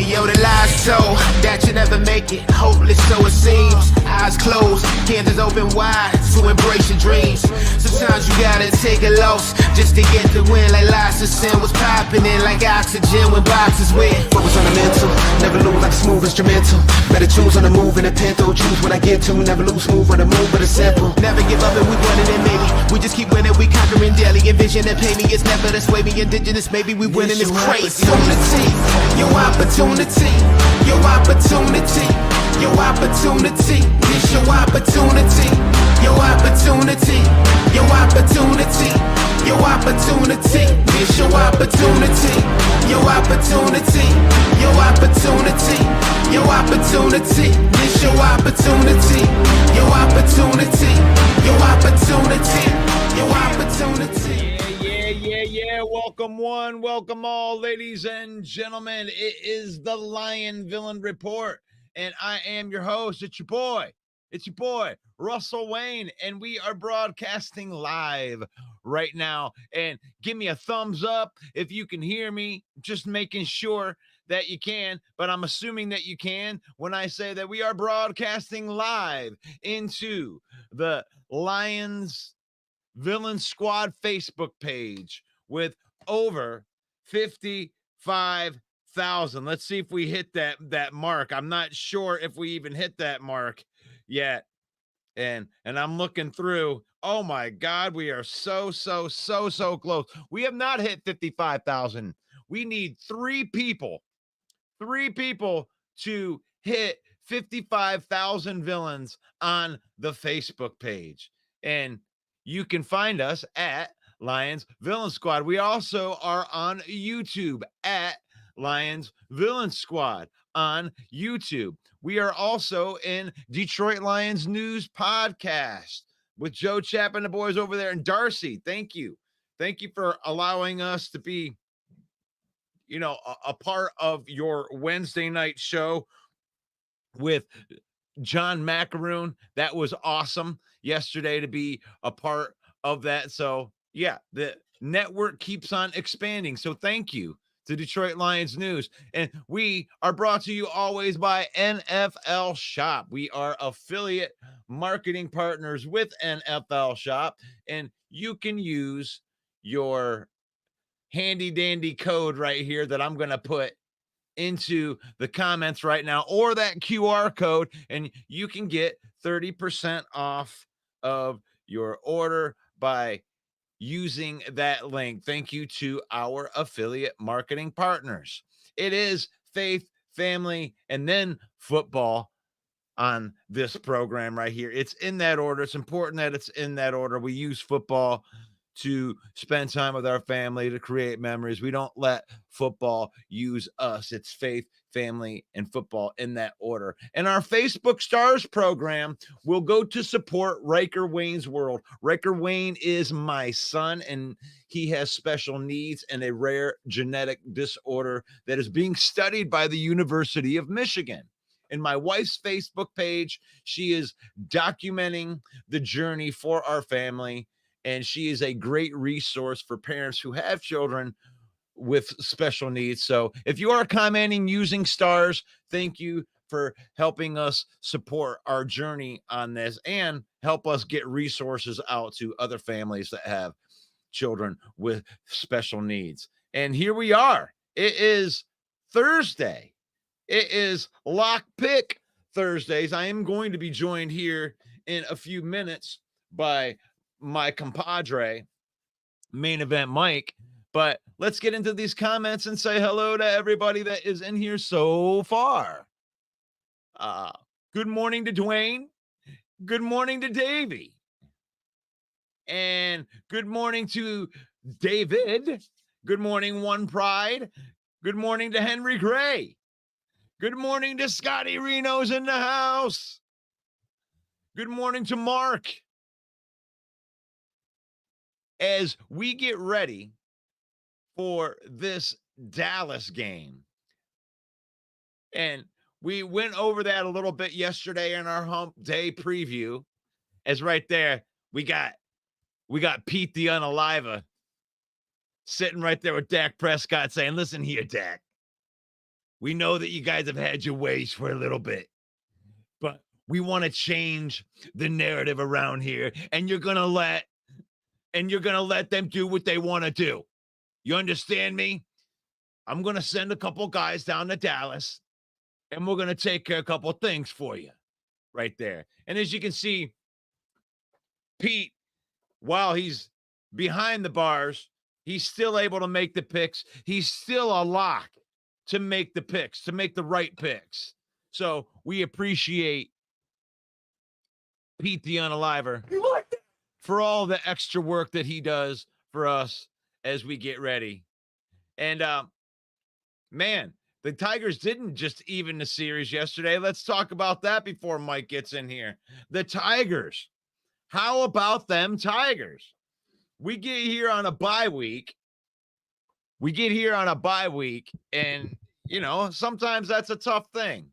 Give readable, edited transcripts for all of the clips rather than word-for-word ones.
Yo, the lies told that you never make it, hopeless so it seems. Eyes closed, hands open wide to embrace your dreams. Sometimes you gotta take a loss just to get the win. Like lots of sin was popping in like oxygen when boxes wet. Focus on the mental, never lose like a smooth instrumental. Better choose on the move in a pinto, choose what I get to. Never lose smooth on the move, but it's simple. Never give up and we running it maybe. We just keep winning, we conquering daily. Envision and pay me, it's never the sway me. Indigenous, maybe we winning this crazy. Your opportunity, your opportunity, your opportunity, it's your opportunity, your opportunity, your opportunity, your opportunity, it's your opportunity, your opportunity, your opportunity, your opportunity, it's your opportunity, your opportunity, your opportunity, your opportunity. Yeah. Welcome one, welcome all, ladies and gentlemen. It is the Lion Villain Report, and I am your host. It's your boy, Russell Wayne, and we are broadcasting live right now. And give me a thumbs up if you can hear me, just making sure that you can, but I'm assuming that you can when I say that we are broadcasting live into the Lions Villain Squad Facebook page with over 55,000. Let's see if we hit that mark. I'm not sure if we even hit that mark yet. And I'm looking through. Oh my God, we are so close. We have not hit 55,000. We need three people to hit 55,000 villains on the Facebook page. And you can find us at Lions Villain Squad. We also are on YouTube at Lions Villain Squad on YouTube. We are also in Detroit Lions News Podcast with Joe Chap and the boys over there. And Darcy, thank you. Thank you for allowing us to be, a part of your Wednesday night show with John Macaroon. That was awesome yesterday to be a part of that. So, yeah, the network keeps on expanding. So, thank you to Detroit Lions News. And we are brought to you always by NFL Shop. We are affiliate marketing partners with NFL Shop, and you can use your handy dandy code right here that I'm going to put into the comments right now, or that QR code, and you can get 30% off of your order by using that link. Thank you to our affiliate marketing partners. It is faith, family, and then football on this program right here. It's in that order. It's important that it's in that order. We use football to spend time with our family, to create memories. We don't let football use us. It's faith, family, and football in that order. And our Facebook Stars program will go to support Riker Wayne's World. Riker Wayne is my son, and he has special needs and a rare genetic disorder that is being studied by the University of Michigan. In my wife's Facebook page, she is documenting the journey for our family, and she is a great resource for parents who have children with special needs. So if you are commenting using stars, thank you for helping us support our journey on this and help us get resources out to other families that have children with special needs. And here we are. It is Thursday. It is Lock Pick Thursdays. I am going to be joined here in a few minutes by my compadre, Main Event Mike. But let's get into these comments and say hello to everybody that is in here so far. Good morning to Dwayne. Good morning to Davey. And good morning to David. Good morning, One Pride. Good morning to Henry Gray. Good morning to Scotty Reno's in the house. Good morning to Mark. As we get ready for this Dallas game, and we went over that a little bit yesterday in our hump day preview, as right there, we got Pete the Unaliver sitting right there with Dak Prescott saying, listen here, Dak. We know that you guys have had your ways for a little bit, but we want to change the narrative around here, and you're going to let them do what they want to do. You understand me? I'm going to send a couple guys down to Dallas, and we're going to take care of a couple things for you right there. And as you can see, Pete, while he's behind the bars, he's still able to make the picks. He's still a lock to make the picks, to make the right picks. So we appreciate Pete the Unaliver for all the extra work that he does for us as we get ready. And man, the Tigers didn't just even the series yesterday. Let's talk about that before Mike gets in here. The Tigers. How about them Tigers? We get here on a bye week. And sometimes that's a tough thing,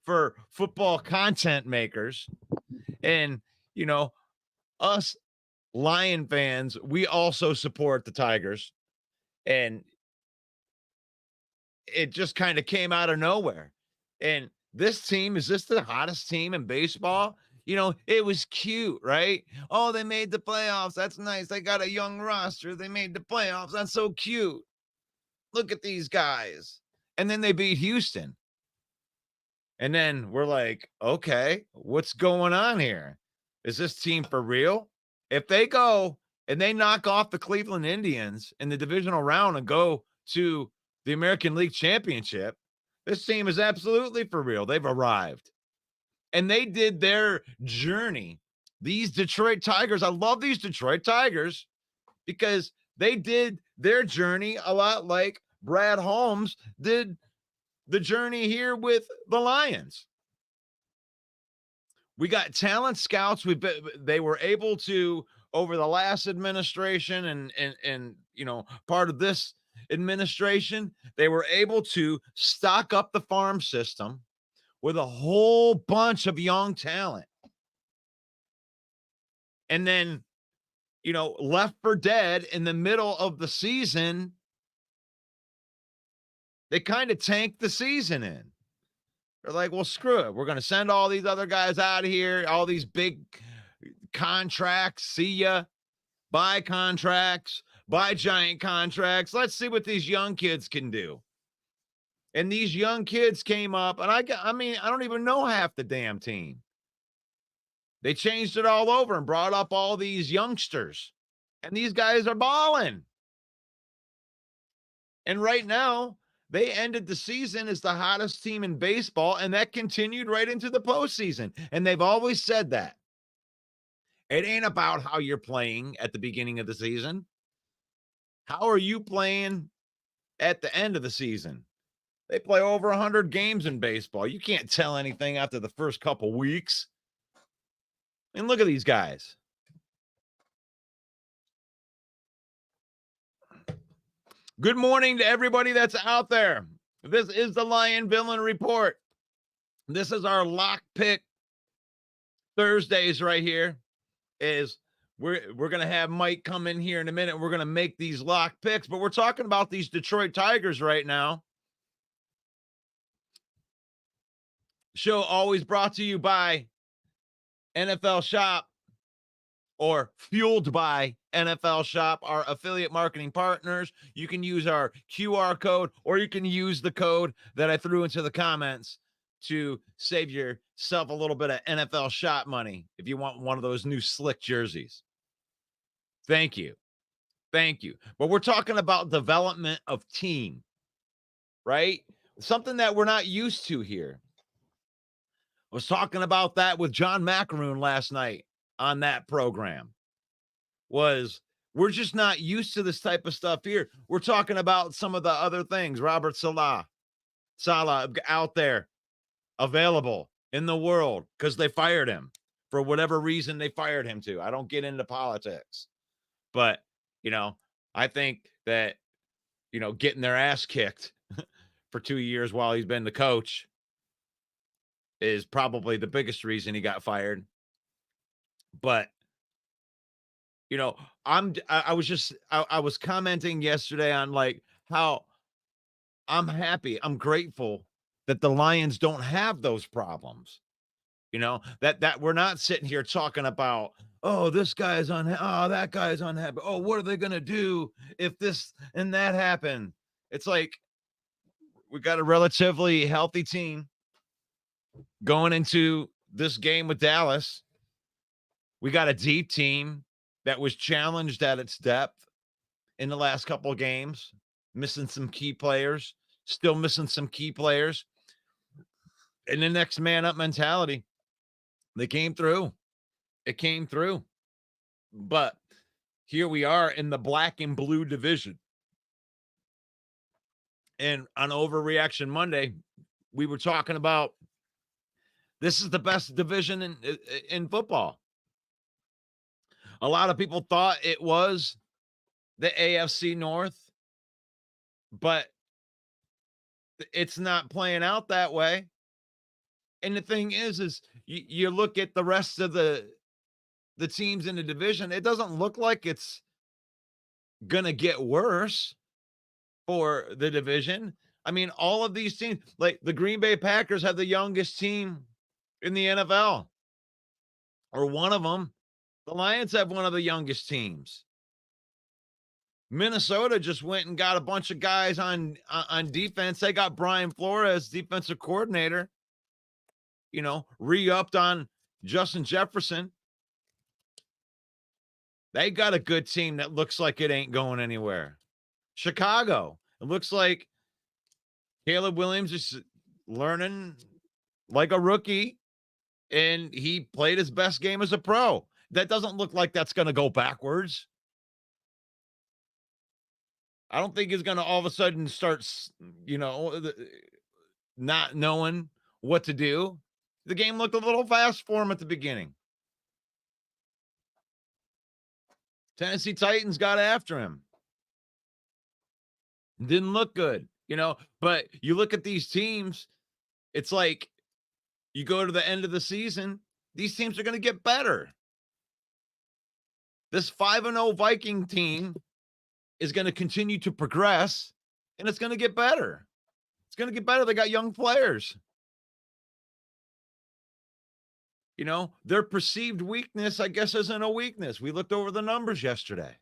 for football content makers. And, us Lion fans, we also support the Tigers. And it just kind of came out of nowhere. And this team, is this the hottest team in baseball? It was cute, right? Oh, they made the playoffs. That's nice. They got a young roster. They made the playoffs. That's so cute. Look at these guys. And then they beat Houston. And then we're like, okay, what's going on here? Is this team for real? If they go and they knock off the Cleveland Indians in the divisional round and go to the American League Championship, this team is absolutely for real. They've arrived. And they did their journey. These Detroit Tigers, I love these Detroit Tigers because they did their journey a lot like Brad Holmes did the journey here with the Lions. We got talent scouts. They were able to, over the last administration and part of this administration, they were able to stock up the farm system with a whole bunch of young talent. And then, left for dead in the middle of the season, they kind of tanked the season in. They're like, well, screw it. We're going to send all these other guys out of here, all these big contracts. See ya. Buy contracts, buy giant contracts. Let's see what these young kids can do. And these young kids came up, and I don't even know half the damn team. They changed it all over and brought up all these youngsters. And these guys are balling. And right now, they ended the season as the hottest team in baseball, and that continued right into the postseason. And they've always said that. It ain't about how you're playing at the beginning of the season. How are you playing at the end of the season? They play over 100 games in baseball. You can't tell anything after the first couple weeks. And look at these guys. Good morning to everybody that's out there. This is the Lion Villain Report. This is our lock pick Thursdays right here. We're going to have Mike come in here in a minute. We're going to make these lock picks, but we're talking about these Detroit Tigers right now. Show always brought to you by NFL Shop, or fueled by NFL Shop, our affiliate marketing partners. You can use our QR code, or you can use the code that I threw into the comments to save yourself a little bit of NFL Shop money if you want one of those new slick jerseys. Thank you. Thank you. But we're talking about development of team, right? Something that we're not used to here. I was talking about that with John Macaroon last night on that program. We're just not used to this type of stuff here. We're talking about some of the other things. Robert Saleh out there, available in the world because they fired him for whatever reason they fired him to. I don't get into politics, but I think that getting their ass kicked for 2 years while he's been the coach is probably the biggest reason he got fired. But I was commenting yesterday on like how I'm happy, I'm grateful that the Lions don't have those problems. That we're not sitting here talking about, oh, this guy's that guy's unhappy. Oh, what are they going to do if this and that happen? It's like we got a relatively healthy team going into this game with Dallas. We got a deep team that was challenged at its depth in the last couple of games, missing some key players, still missing some key players. And the next man up mentality, they came through. It came through. But here we are in the black and blue division. And on Overreaction Monday, we were talking about this is the best division in football. A lot of people thought it was the AFC North, but it's not playing out that way. And the thing is you look at the rest of the teams in the division, it doesn't look like it's going to get worse for the division. I mean, all of these teams, like the Green Bay Packers have the youngest team in the NFL, or one of them. The Lions have one of the youngest teams. Minnesota just went and got a bunch of guys on defense. They got Brian Flores, defensive coordinator, re-upped on Justin Jefferson. They got a good team that looks like it ain't going anywhere. Chicago, it looks like Caleb Williams is learning like a rookie, and he played his best game as a pro. That doesn't look like that's going to go backwards. I don't think he's going to all of a sudden start, not knowing what to do. The game looked a little fast for him at the beginning. Tennessee Titans got after him. Didn't look good, but you look at these teams, it's like you go to the end of the season, these teams are going to get better. This 5-0 Viking team is going to continue to progress, and it's going to get better. It's going to get better. They got young players. Their perceived weakness, I guess, isn't a weakness. We looked over the numbers yesterday.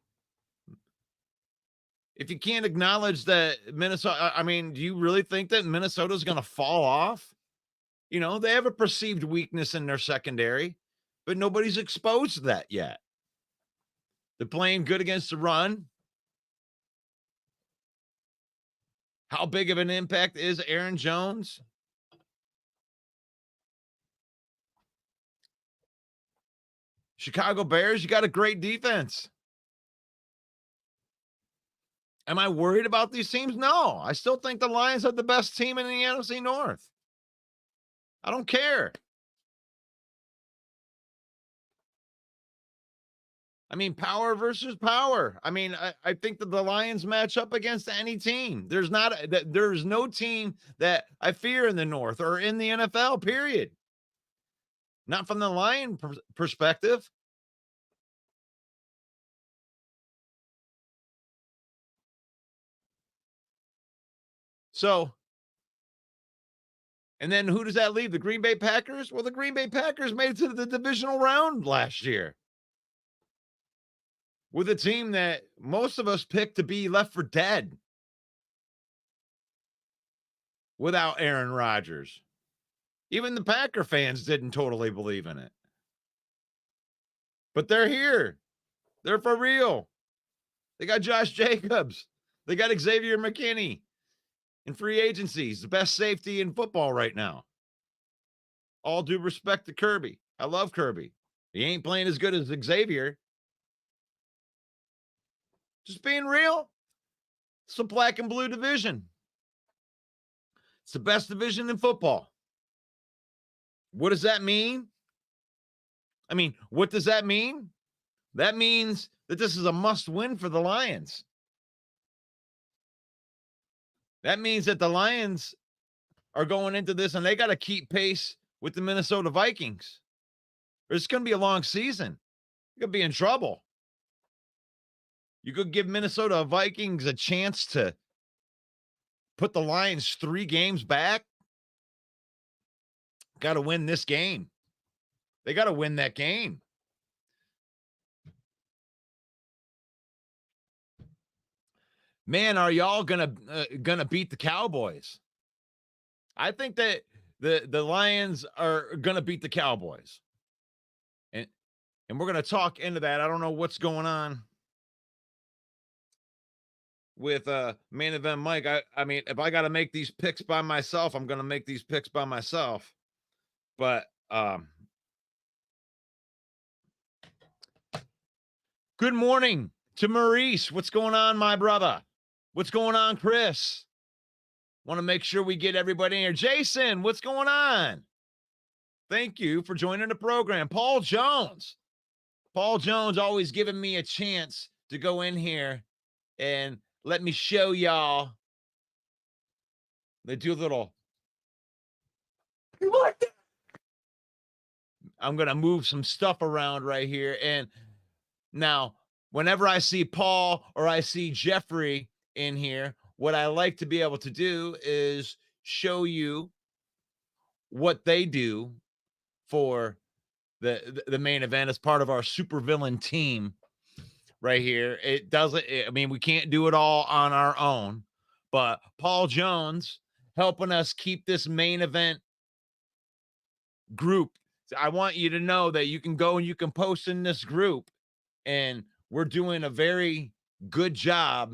If you can't acknowledge that Minnesota, do you really think that Minnesota's going to fall off? They have a perceived weakness in their secondary, but nobody's exposed that yet. They're playing good against the run. How big of an impact is Aaron Jones? Chicago Bears, you got a great defense. Am I worried about these teams? No. I still think the Lions have the best team in the NFC North. I don't care. Power versus power. I think that the Lions match up against any team. There's no team that I fear in the North or in the NFL, period. Not from the Lion perspective. So, and then who does that leave? The Green Bay Packers? Well, the Green Bay Packers made it to the divisional round last year with a team that most of us picked to be left for dead without Aaron Rodgers. Even the Packer fans didn't totally believe in it. But they're here. They're for real. They got Josh Jacobs. They got Xavier McKinney in free agencies, the best safety in football right now. All due respect to Kirby. I love Kirby. He ain't playing as good as Xavier. Just being real. It's a black and blue division. It's the best division in football. What does that mean? What does that mean? That means that this is a must win for the Lions. That means that the Lions are going into this and they got to keep pace with the Minnesota Vikings. Or it's going to be a long season. You're going to be in trouble. You could give Minnesota Vikings a chance to put the Lions 3 games back. Got to win this game. They got to win that game. Man, are y'all gonna beat the Cowboys? I think that the Lions are gonna beat the Cowboys, and we're gonna talk into that. I don't know what's going on with main event Mike. If I got to make these picks by myself, I'm gonna make these picks by myself. But good morning to Maurice. What's going on, my brother? What's going on, Chris? Want to make sure we get everybody in here. Jason, what's going on? Thank you for joining the program. Paul Jones. Paul Jones always giving me a chance to go in here and let me show y'all. They do a little. I'm going to move some stuff around right here. And now, whenever I see Paul or I see Jeffrey in here, what I like to be able to do is show you what they do for the main event as part of our supervillain team right here. It doesn't, we can't do it all on our own, but Paul Jones helping us keep this main event group. I want you to know that you can go and you can post in this group, and we're doing a very good job.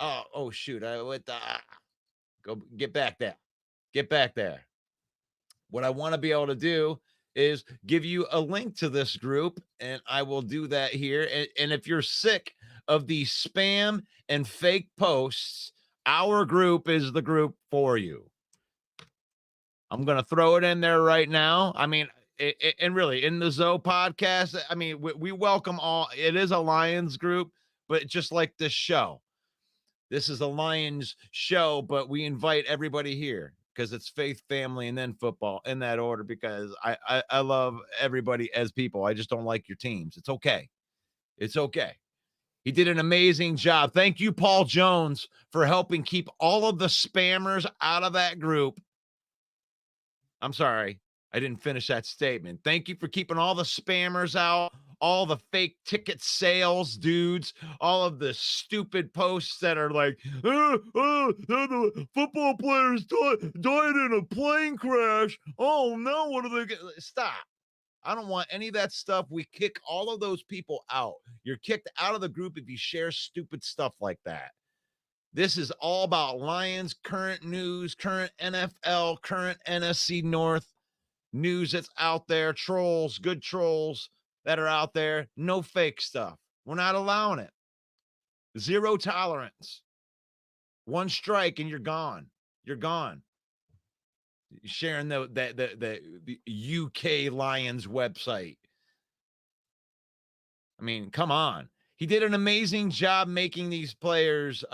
Oh shoot. Go get back there. Get back there. What I want to be able to do is give you a link to this group, and I will do that here. And if you're sick of the spam and fake posts, our group is the group for you. I'm going to throw it in there right now. And really in the Zoe podcast, we welcome all. It is a Lions group, but just like this show, This is a Lions show, but we invite everybody here because it's faith, family, and then football in that order, because I love everybody as people. I just don't like your teams. It's okay. It's okay. He did an amazing job. Thank you, Paul Jones, for helping keep all of the spammers out of that group. I'm sorry, I didn't finish that statement. Thank you for keeping all the spammers out, all the fake ticket sales dudes, all of the stupid posts that are like, the football players died in a plane crash. Oh, no, what are they get? Stop. I don't want any of that stuff. We kick all of those people out. You're kicked out of the group if you share stupid stuff like that. This is all about Lions, current news, current NFL, current NFC North news that's out there, trolls, good trolls that are out there. No fake stuff. We're not allowing it. Zero tolerance. One strike and you're gone. You're gone. Sharing the UK Lions website. I mean, come on. He did an amazing job making these players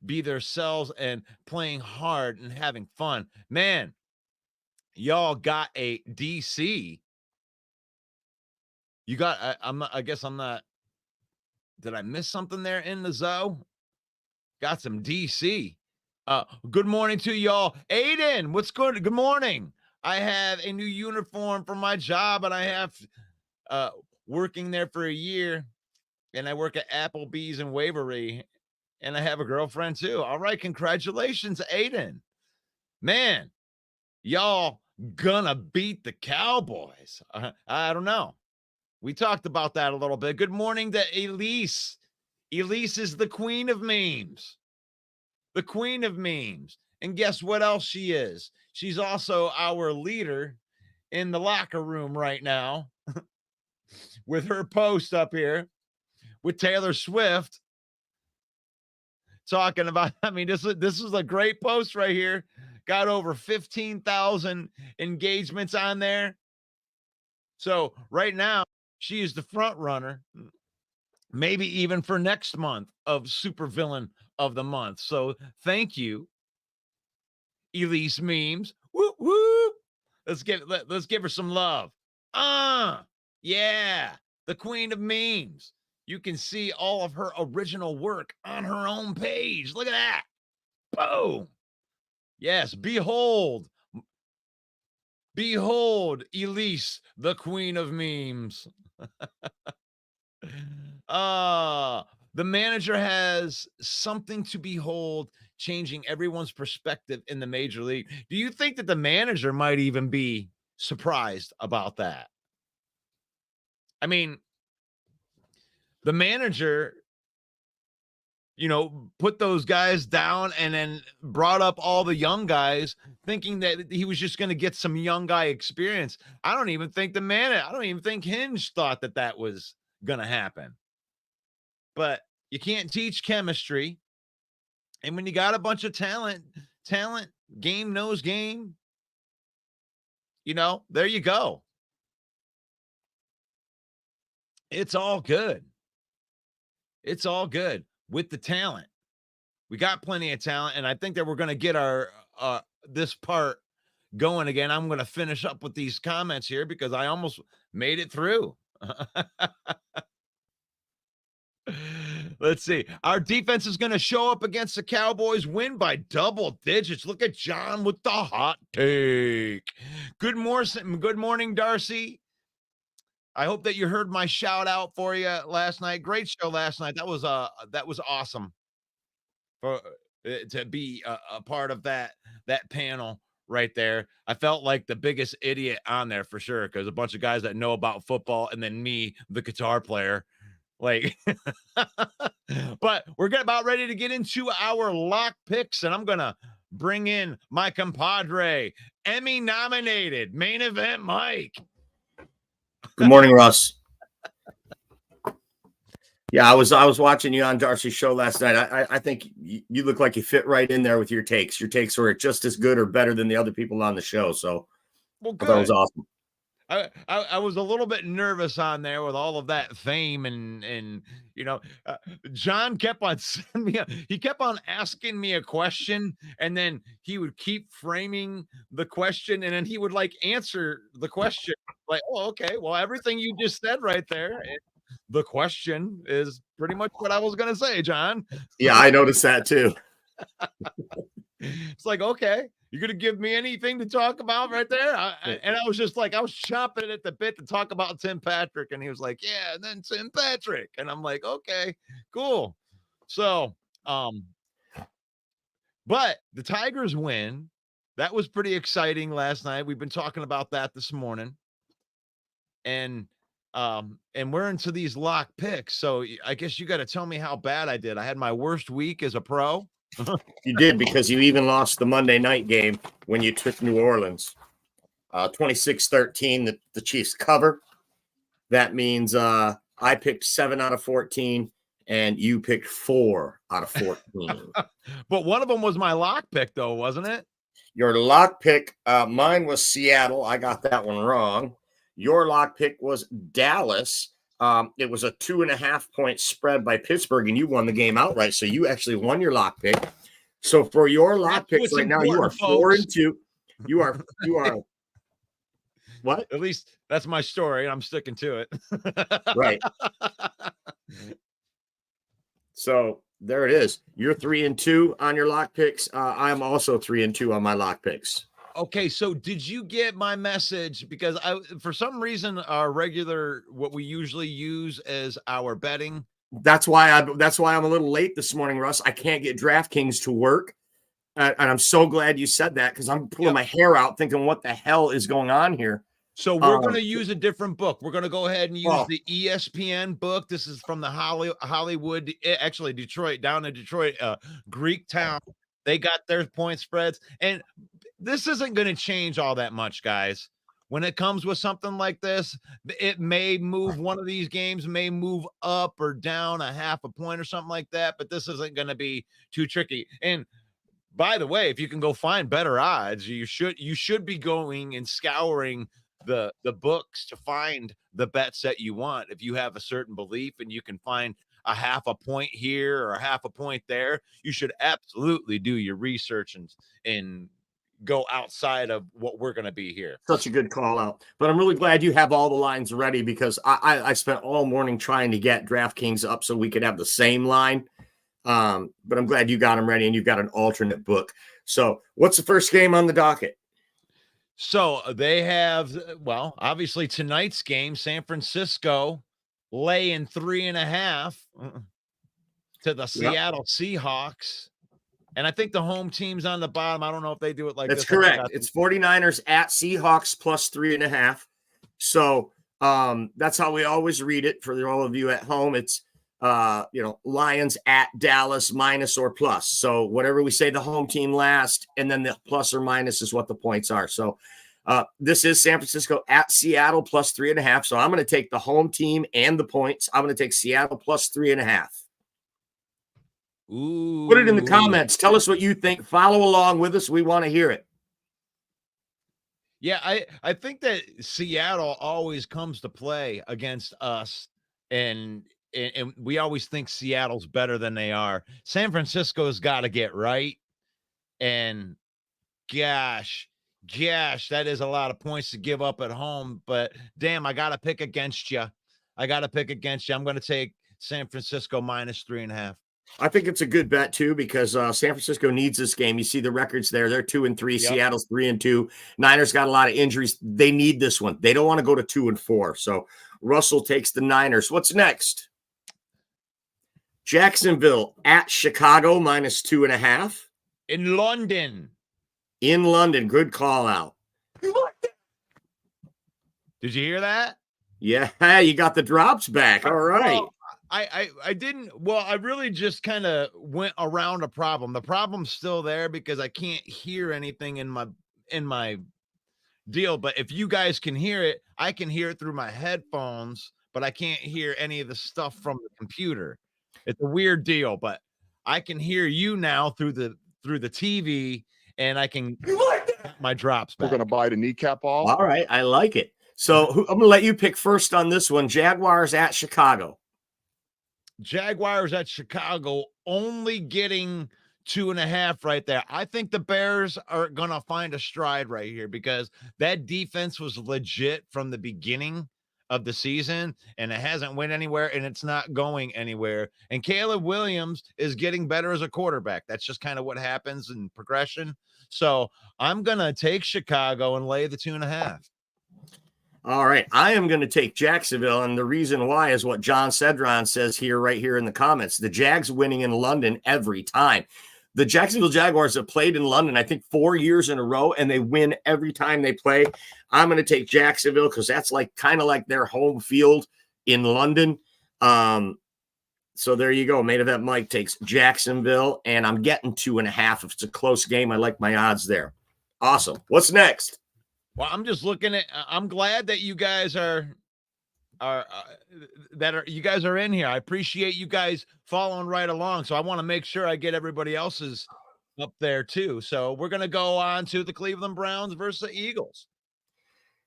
be themselves and playing hard and having fun. Man, y'all got a DC. You got, I guess I'm not, did I miss something there in the zoo? Got some DC. Good morning to y'all. Aiden, what's good? Good morning. I have a new uniform for my job, and I have working there for a year, and I work at Applebee's in Waverly, and I have a girlfriend too. All right, congratulations, Aiden. Man, y'all gonna beat the Cowboys. I don't know. We talked about that a little bit. Good morning to Elise. Elise is the queen of memes. The queen of memes. And guess what else she is? She's also our leader in the locker room right now with her post up here with Taylor Swift talking about, I mean, this is a great post right here. Got over 15,000 engagements on there. So right now, she is the front runner, maybe even for next month, of Supervillain of the Month. So thank you, Elise Memes. Whoop, whoop. Let's give her some love. Yeah, the queen of memes. You can see all of her original work on her own page. Look at that. Boom. Yes, behold, Elise, the queen of memes. The manager has something to behold, changing everyone's perspective in the major league. Do you think that the manager might even be surprised about that? I mean, the manager, put those guys down and then brought up all the young guys, thinking that he was just going to get some young guy experience. I don't even think Hinge thought that was going to happen. But you can't teach chemistry. And when you got a bunch of talent, game knows game, there you go. It's all good. It's all good with the talent. We got plenty of talent, and I think that we're going to get our this part going again. I'm going to finish up with these comments here because I almost made it through. Let's see. Our defense is going to show up against the Cowboys, win by double digits. Look at John with the hot take. Good morning, Darcy. I hope that you heard my shout out for you last night. Great show last night. That was awesome to be a part of that panel right there. I felt like the biggest idiot on there for sure, because a bunch of guys that know about football and then me, the guitar player. But we're about ready to get into our lock picks, and I'm gonna bring in my compadre, Emmy nominated main event Mike. Good morning, Russ. Yeah, I was watching you on Darcy's show last night. I think you look like you fit right in there with your takes. Your takes were just as good or better than the other people on the show. So well, good. that was awesome. I was a little bit nervous on there with all of that fame and John kept on sending me he kept on asking me a question, and then he would keep framing the question, and then he would like answer the question like, oh, okay, well, everything you just said right there, the question is pretty much what I was gonna say, John. Yeah, I noticed that too. It's like, okay, you're gonna give me anything to talk about right there? And I was just like, I was chopping at the bit to talk about Tim Patrick, and he was like, yeah, and then Tim Patrick, and I'm like, okay, cool. So, but the Tigers win. That was pretty exciting last night. We've been talking about that this morning, and we're into these lock picks. So I guess you got to tell me how bad I did. I had my worst week as a pro. You did, because you even lost the Monday night game when you took New Orleans. 26-13, the Chiefs cover. That means I picked 7 out of 14, and you picked 4 out of 14. But one of them was my lock pick, though, wasn't it? Your lock pick, mine was Seattle. I got that one wrong. Your lock pick was Dallas. It was a 2.5 point spread by Pittsburgh, and you won the game outright. So you actually won your lock pick. So for your lock picks right now, you are 4-2. You are what? At least that's my story, and I'm sticking to it. Right. So there it is. You're 3-2 on your lock picks. I'm also 3-2 on my lock picks. Okay, so did you get my message? Because for some reason, our regular, what we usually use as our betting. That's why I'm a little late this morning, Russ. I can't get DraftKings to work. And I'm so glad you said that, because I'm pulling my hair out thinking, what the hell is going on here? So we're going to use a different book. We're going to go ahead and use the ESPN book. This is from the Hollywood, actually Detroit, down in Detroit, Greek town. They got their point spreads. And this isn't going to change all that much, guys. When it comes with something like this, it may move, one of these games may move up or down a half a point or something like that, but this isn't going to be too tricky. And by the way, if you can go find better odds, you should be going and scouring the books to find the bets that you want. If you have a certain belief and you can find a half a point here or a half a point there, you should absolutely do your research and go outside of what we're going to be here. Such a good call out. But I'm really glad you have all the lines ready, because I spent all morning trying to get DraftKings up so we could have the same line. But I'm glad you got them ready, and you've got an alternate book. So what's the first game on the docket? So they have, well, obviously tonight's game, San Francisco laying 3.5 to the Seattle Seahawks. And I think the home team's on the bottom. I don't know if they do it like That's this. correct. It's 49ers at Seahawks plus 3.5. So that's how we always read it for all of you at home. It's Lions at Dallas minus or plus. So whatever we say the home team last, and then the plus or minus is what the points are. So this is San Francisco at Seattle plus 3.5. So I'm going to take the home team and the points. I'm going to take Seattle plus 3.5. Ooh. Put it in the comments. Tell us what you think. Follow along with us. We want to hear it. Yeah, I think that Seattle always comes to play against us, and we always think Seattle's better than they are. San Francisco's got to get right, and gosh, that is a lot of points to give up at home. But damn, I got to pick against you. I'm going to take San Francisco minus 3.5. I think it's a good bet too, because San Francisco needs this game. You see the records there. They're 2-3. Yep. Seattle's 3-2. Niners got a lot of injuries. They need this one. They don't want to go to 2-4. So Russell takes the Niners. What's next? Jacksonville at Chicago minus 2.5. In London. Good call out. Did you hear that? Yeah, you got the drops back. All right. Well, I didn't. Well, I really just kind of went around a problem. The problem's still there because I can't hear anything in my deal. But if you guys can hear it, I can hear it through my headphones, but I can't hear any of the stuff from the computer. It's a weird deal, but I can hear you now through the TV, and I can my drops back. We're gonna buy the kneecap off. All right, I like it. So I'm going to let you pick first on this one. Jaguars at Chicago. Jaguars at Chicago, only getting 2.5 right there. I think the Bears are going to find a stride right here because that defense was legit from the beginning of the season, and it hasn't went anywhere, and it's not going anywhere. And Caleb Williams is getting better as a quarterback. That's just kind of what happens in progression. So I'm going to take Chicago and lay the 2.5. All right. I am going to take Jacksonville. And the reason why is what John Cedron says here, right here in the comments. The Jags winning in London every time. The Jacksonville Jaguars have played in London, I think 4 years in a row, and they win every time they play. I'm going to take Jacksonville because that's like kind of like their home field in London. So there you go. Main event Mike takes Jacksonville, and I'm getting 2.5. If it's a close game, I like my odds there. Awesome. What's next? Well, I'm just looking at. I'm glad that you guys are you guys are in here. I appreciate you guys following right along. So I want to make sure I get everybody else's up there too. So we're gonna go on to the Cleveland Browns versus the Eagles.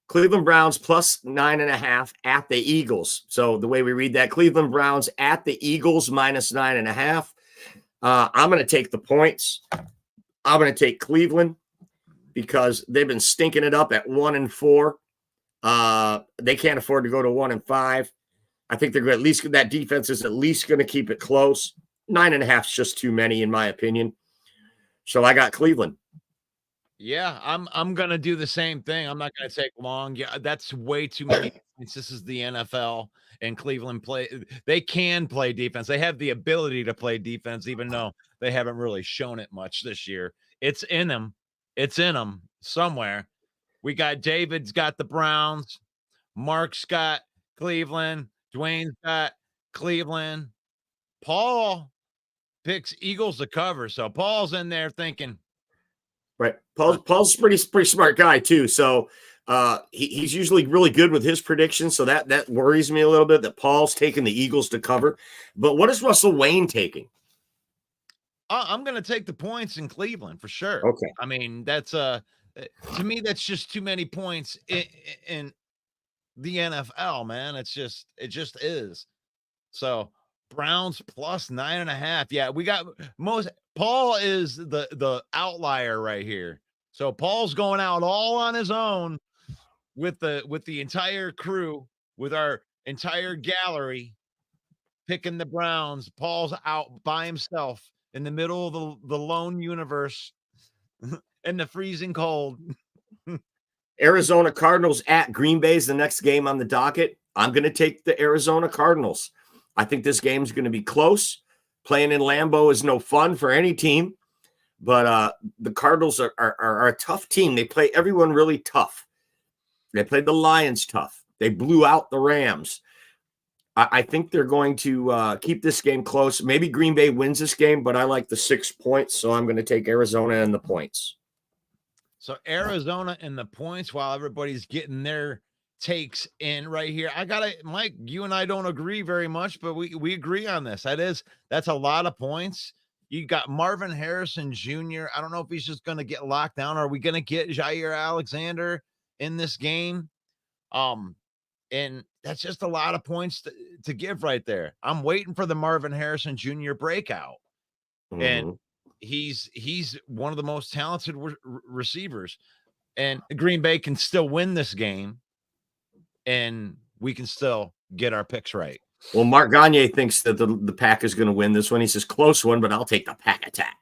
Cleveland Browns plus 9.5 at the Eagles. So the way we read that, Cleveland Browns at the Eagles minus 9.5. I'm going to take the points. I'm going to take Cleveland because they've been stinking it up at 1-4. They can't afford to go to 1-5. I think they're at least that defense is at least going to keep it close. 9.5 is just too many, in my opinion. So I got Cleveland. Yeah, I'm gonna do the same thing. I'm not gonna take long. Yeah, that's way too many points. This is the NFL, and Cleveland they can play defense. They have the ability to play defense, even though they haven't really shown it much this year. It's in them. It's in them somewhere. We got David's got the Browns, Mark's got Cleveland, Dwayne's got Cleveland. Paul picks Eagles to cover. So Paul's in there thinking. Right. Paul's pretty smart guy too. So he's usually really good with his predictions. So that worries me a little bit that Paul's taking the Eagles to cover. But what is Russell Wayne taking? I'm going to take the points in Cleveland for sure. Okay. I mean, that's to me, that's just too many points in the NFL, man. It just is. So Browns plus 9.5. Yeah, we got Paul is the outlier right here. So Paul's going out all on his own with the entire crew, with our entire gallery, picking the Browns. Paul's out by himself in the middle of the lone universe in the freezing cold. Arizona Cardinals at Green Bay is the next game on the docket. I'm going to take the Arizona Cardinals. I think this game is going to be close. Playing in Lambeau is no fun for any team, but the Cardinals are a tough team. They play everyone really tough. They played the Lions tough. They blew out the Rams. I think they're going to keep this game close. Maybe Green Bay wins this game, but I like the 6 points, so I'm going to take Arizona and the points. So Arizona and the points while everybody's getting their takes in right here. Mike, you and I don't agree very much, but we agree on this. That's a lot of points. You got Marvin Harrison Jr. I don't know if he's just going to get locked down. Are we going to get Jair Alexander in this game? And that's just a lot of points to give right there. I'm waiting for the Marvin Harrison Jr. breakout. Mm-hmm. And he's one of the most talented receivers. And Green Bay can still win this game. And we can still get our picks right. Well, Mark Gagne thinks that the Pack is going to win this one. He says close one, but I'll take the Pack attack.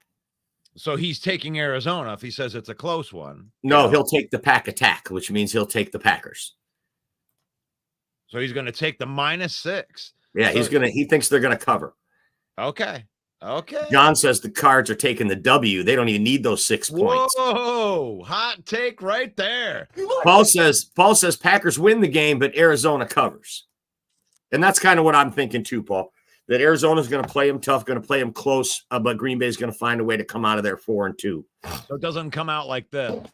So he's taking Arizona if he says it's a close one. No, he'll take the Pack attack, which means he'll take the Packers. So he's going to take the -6. Yeah, he thinks they're going to cover. Okay. John says the Cards are taking the W. They don't even need those 6 points. Whoa, hot take right there. Paul says Packers win the game, but Arizona covers. And that's kind of what I'm thinking too, Paul. That Arizona's going to play them tough, going to play them close, but Green Bay's going to find a way to come out of there 4-2. So it doesn't come out like this.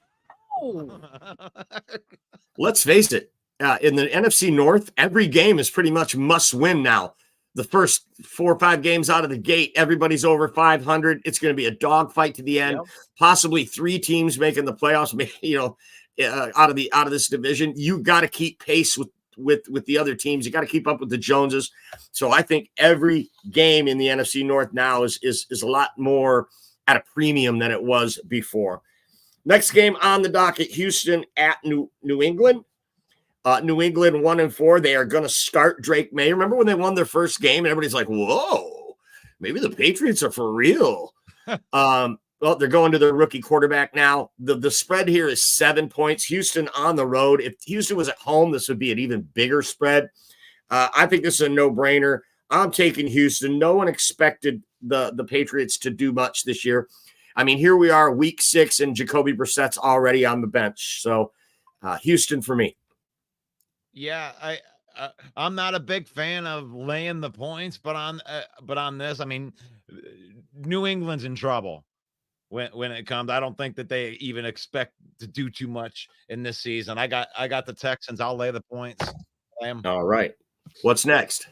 Let's face it. In the NFC North, every game is pretty much must win now. The first 4 or 5 games out of the gate, everybody's over 500. It's going to be a dogfight to the end. Yep. Possibly 3 teams making the playoffs. out of this division. You got to keep pace with the other teams. You got to keep up with the Joneses. So I think every game in the NFC North now is a lot more at a premium than it was before. Next game on the docket, Houston at New England. New England 1-4. They are going to start Drake May. Remember when they won their first game and everybody's like, whoa, maybe the Patriots are for real. Well, they're going to their rookie quarterback now. The spread here is 7 points. Houston on the road. If Houston was at home, this would be an even bigger spread. I think this is a no-brainer. I'm taking Houston. No one expected the Patriots to do much this year. I mean, here we are, week 6, and Jacoby Brissett's already on the bench. So Houston for me. Yeah, I'm not a big fan of laying the points, but on this, I mean, New England's in trouble when it comes. I don't think that they even expect to do too much in this season. I got the Texans. I'll lay the points. All right. What's next?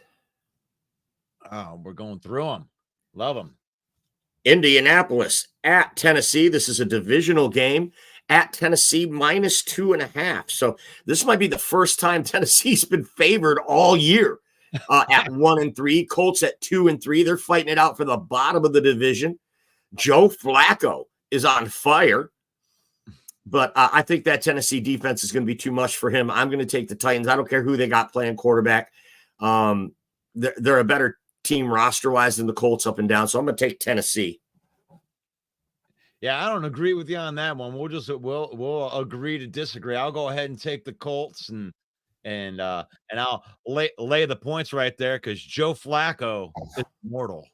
Oh, we're going through them. Love them. Indianapolis at Tennessee. This is a divisional game at Tennessee -2.5. So this might be the first time Tennessee's been favored all year at 1-3. Colts at 2-3. They're fighting it out for the bottom of the division. Joe Flacco is on fire, but I think that Tennessee defense is going to be too much for him. I'm going to take the Titans. I don't care who they got playing quarterback. They're a better team roster-wise than the Colts up and down, so I'm going to take Tennessee. Yeah, I don't agree with you on that one. We'll agree to disagree. I'll go ahead and take the Colts and I'll lay the points right there because Joe Flacco is immortal.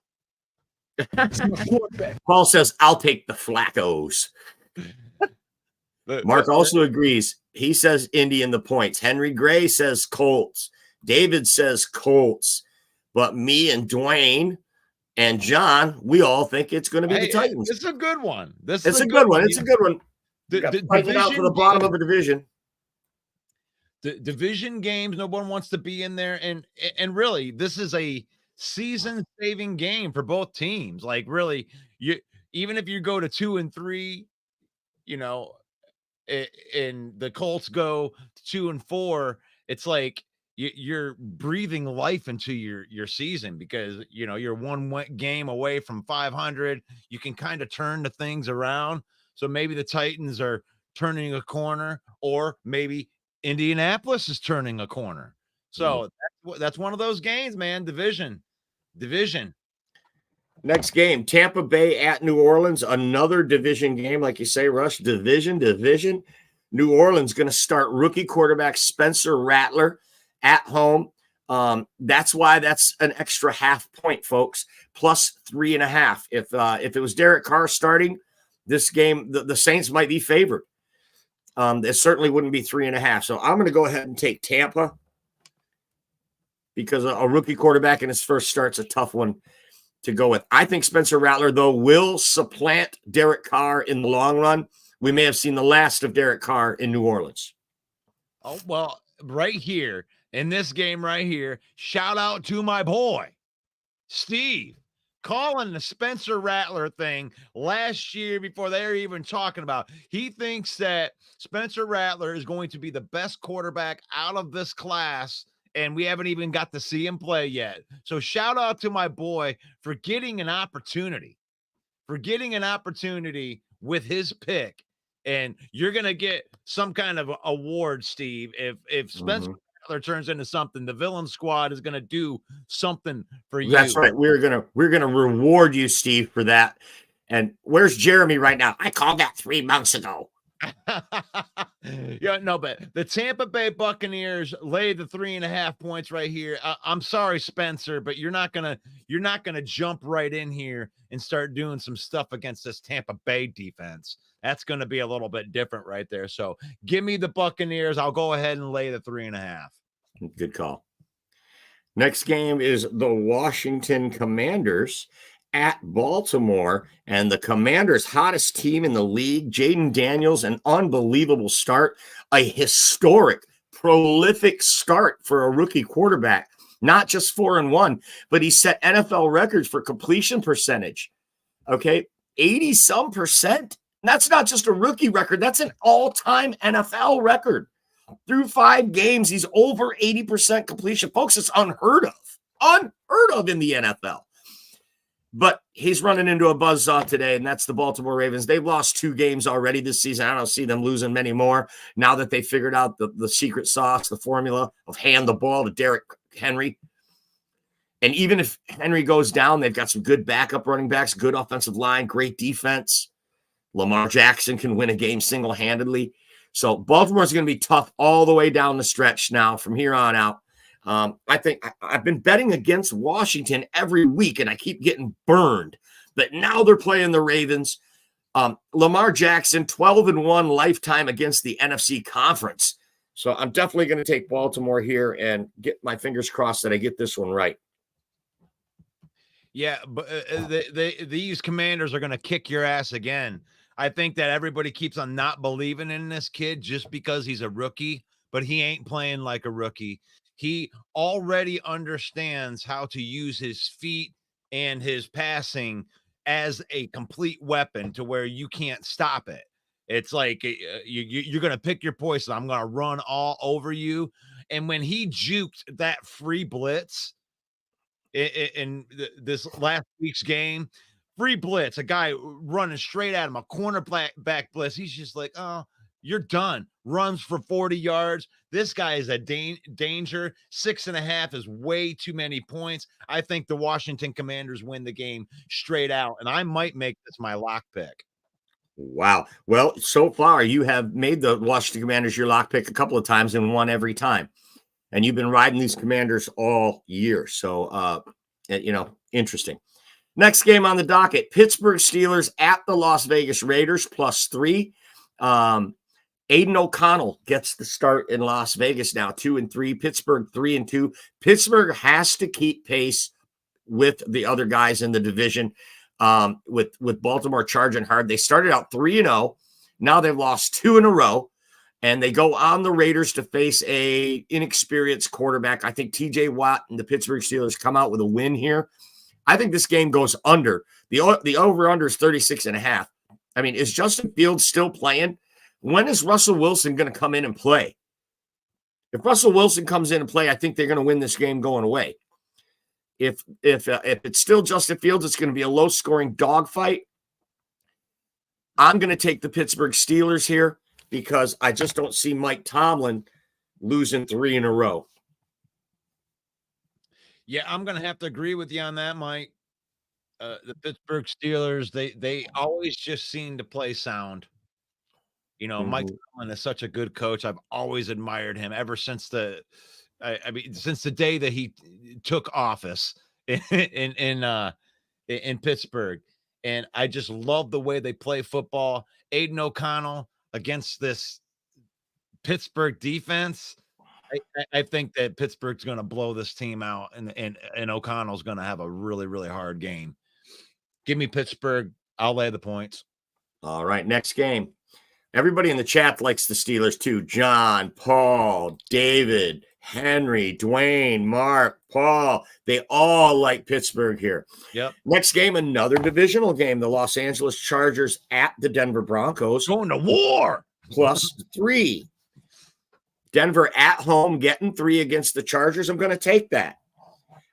Paul says, I'll take the Flaccos. Mark also agrees. He says Indy in the points. Henry Gray says Colts. David says Colts. But me and Dwayne and John, we all think it's going to be the Titans. It's a good one. It's a good one. It's a good one. Fighting out for the bottom of the division. The division games, no one wants to be in there. And really, this is a season-saving game for both teams. Like, really, even if you go to 2-3, and the Colts go to 2-4, it's like you're breathing life into your season because you're one game away from 500. You can kind of turn the things around. So maybe the Titans are turning a corner, or maybe Indianapolis is turning a corner. So that's one of those games, man. Division. Next game, Tampa Bay at New Orleans, another division game, like you say, Rush. Division. New Orleans going to start rookie quarterback Spencer Rattler at home. That's why that's an extra half point, folks, plus 3.5. If it was Derek Carr starting this game, the Saints might be favored. It certainly wouldn't be 3.5. So I'm going to go ahead and take Tampa because a rookie quarterback in his first start's a tough one to go with. I think Spencer Rattler, though, will supplant Derek Carr in the long run. We may have seen the last of Derek Carr in New Orleans. Oh, well, right here in this game right here, shout out to my boy, Steve, calling the Spencer Rattler thing last year before they were even talking about. He thinks that Spencer Rattler is going to be the best quarterback out of this class, and we haven't even got to see him play yet. So shout out to my boy for getting an opportunity with his pick. And you're going to get some kind of award, Steve. If Spencer Rattler turns into something, the Villain Squad is going to do something for you. That's right. We're gonna reward you, Steve, for that. And where's Jeremy right now? I called that 3 months ago. Yeah, no, but the Tampa Bay Buccaneers lay the 3.5 points right here. I'm sorry, Spencer, but you're not gonna jump right in here and start doing some stuff against this Tampa Bay defense. That's going to be a little bit different right there. So give me the Buccaneers. I'll go ahead and lay the 3.5. Good call. Next game is the Washington Commanders at Baltimore, and the Commanders' hottest team in the league, Jaden Daniels, an unbelievable start, a historic, prolific start for a rookie quarterback, not just 4-1, but he set NFL records for completion percentage. Okay, 80-some%. That's not just a rookie record. That's an all-time NFL record. Through 5 games, he's over 80% completion. Folks, it's unheard of. Unheard of in the NFL. But he's running into a buzzsaw today, and that's the Baltimore Ravens. They've lost 2 games already this season. I don't see them losing many more now that they figured out the secret sauce, the formula of hand the ball to Derrick Henry. And even if Henry goes down, they've got some good backup running backs, good offensive line, great defense. Lamar Jackson can win a game single-handedly. So Baltimore's going to be tough all the way down the stretch now from here on out. I think I've been betting against Washington every week, and I keep getting burned. But now they're playing the Ravens. Lamar Jackson, 12-1 lifetime against the NFC Conference. So I'm definitely going to take Baltimore here and get my fingers crossed that I get this one right. Yeah, but these Commanders are going to kick your ass again. I think that everybody keeps on not believing in this kid just because he's a rookie, but he ain't playing like a rookie. He already understands how to use his feet and his passing as a complete weapon to where you can't stop it. It's like you're going to pick your poison. I'm going to run all over you. And when he juked that free blitz in this last week's game, free blitz, a guy running straight at him, a cornerback blitz. He's just like, oh, you're done. Runs for 40 yards. This guy is a danger. 6.5 is way too many points. I think the Washington Commanders win the game straight out, and I might make this my lock pick. Wow. Well, so far you have made the Washington Commanders your lock pick a couple of times and won every time. And you've been riding these Commanders all year. So, interesting. Next game on the docket, Pittsburgh Steelers at the Las Vegas Raiders +3. Aiden O'Connell gets the start in Las Vegas now, 2-3. Pittsburgh 3-2. Pittsburgh has to keep pace with the other guys in the division. With Baltimore charging hard. They started out 3-0. Now they've lost 2 in a row. And they go on the Raiders to face a inexperienced quarterback. I think TJ Watt and the Pittsburgh Steelers come out with a win here. I think this game goes under. The over-under is 36.5. I mean, is Justin Fields still playing? When is Russell Wilson going to come in and play? If Russell Wilson comes in and play, I think they're going to win this game going away. If it's still Justin Fields, it's going to be a low-scoring dogfight. I'm going to take the Pittsburgh Steelers here because I just don't see Mike Tomlin losing 3 in a row. Yeah, I'm going to have to agree with you on that, Mike. The Pittsburgh Steelers, they always just seem to play sound. You know, Mike Tomlin is such a good coach. I've always admired him ever since since the day that he took office in Pittsburgh. And I just love the way they play football. Aiden O'Connell against this Pittsburgh defense. I think that Pittsburgh's going to blow this team out, and O'Connell's going to have a really, really hard game. Give me Pittsburgh. I'll lay the points. All right, next game. Everybody in the chat likes the Steelers too. John, Paul, David, Henry, Dwayne, Mark, Paul. They all like Pittsburgh here. Yep. Next game, another divisional game. The Los Angeles Chargers at the Denver Broncos. Going to war. +3. Denver at home getting 3 against the Chargers. I'm going to take that.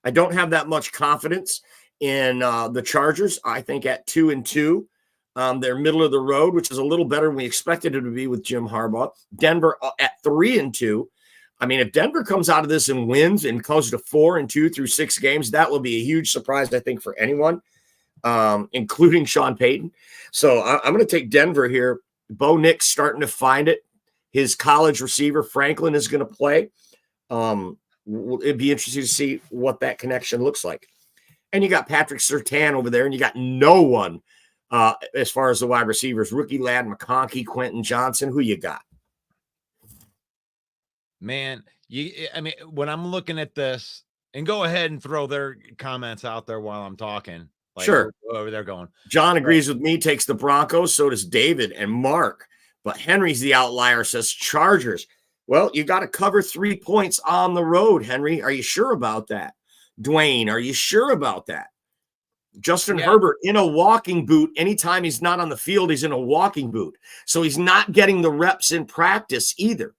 I don't have that much confidence in the Chargers. I think at 2-2. They're middle of the road, which is a little better than we expected it to be with Jim Harbaugh. Denver at 3-2. I mean, if Denver comes out of this and wins and goes to 4-2 through 6 games, that will be a huge surprise, I think, for anyone, including Sean Payton. So I'm going to take Denver here. Bo Nix starting to find it. His college receiver, Franklin, is going to play. It'd be interesting to see what that connection looks like. And you got Patrick Surtain over there, and you got no one as far as the wide receivers. Rookie lad, McConkey, Quentin Johnson. Who you got? Man, when I'm looking at this, and go ahead and throw their comments out there while I'm talking. Like, sure. Over there going. John agrees with me, takes the Broncos. So does David and Mark. But Henry's the outlier, says Chargers. Well, you got to cover 3 points on the road, Henry. Are you sure about that? Dwayne, are you sure about that? Justin Herbert in a walking boot. Anytime he's not on the field, he's in a walking boot. So he's not getting the reps in practice either.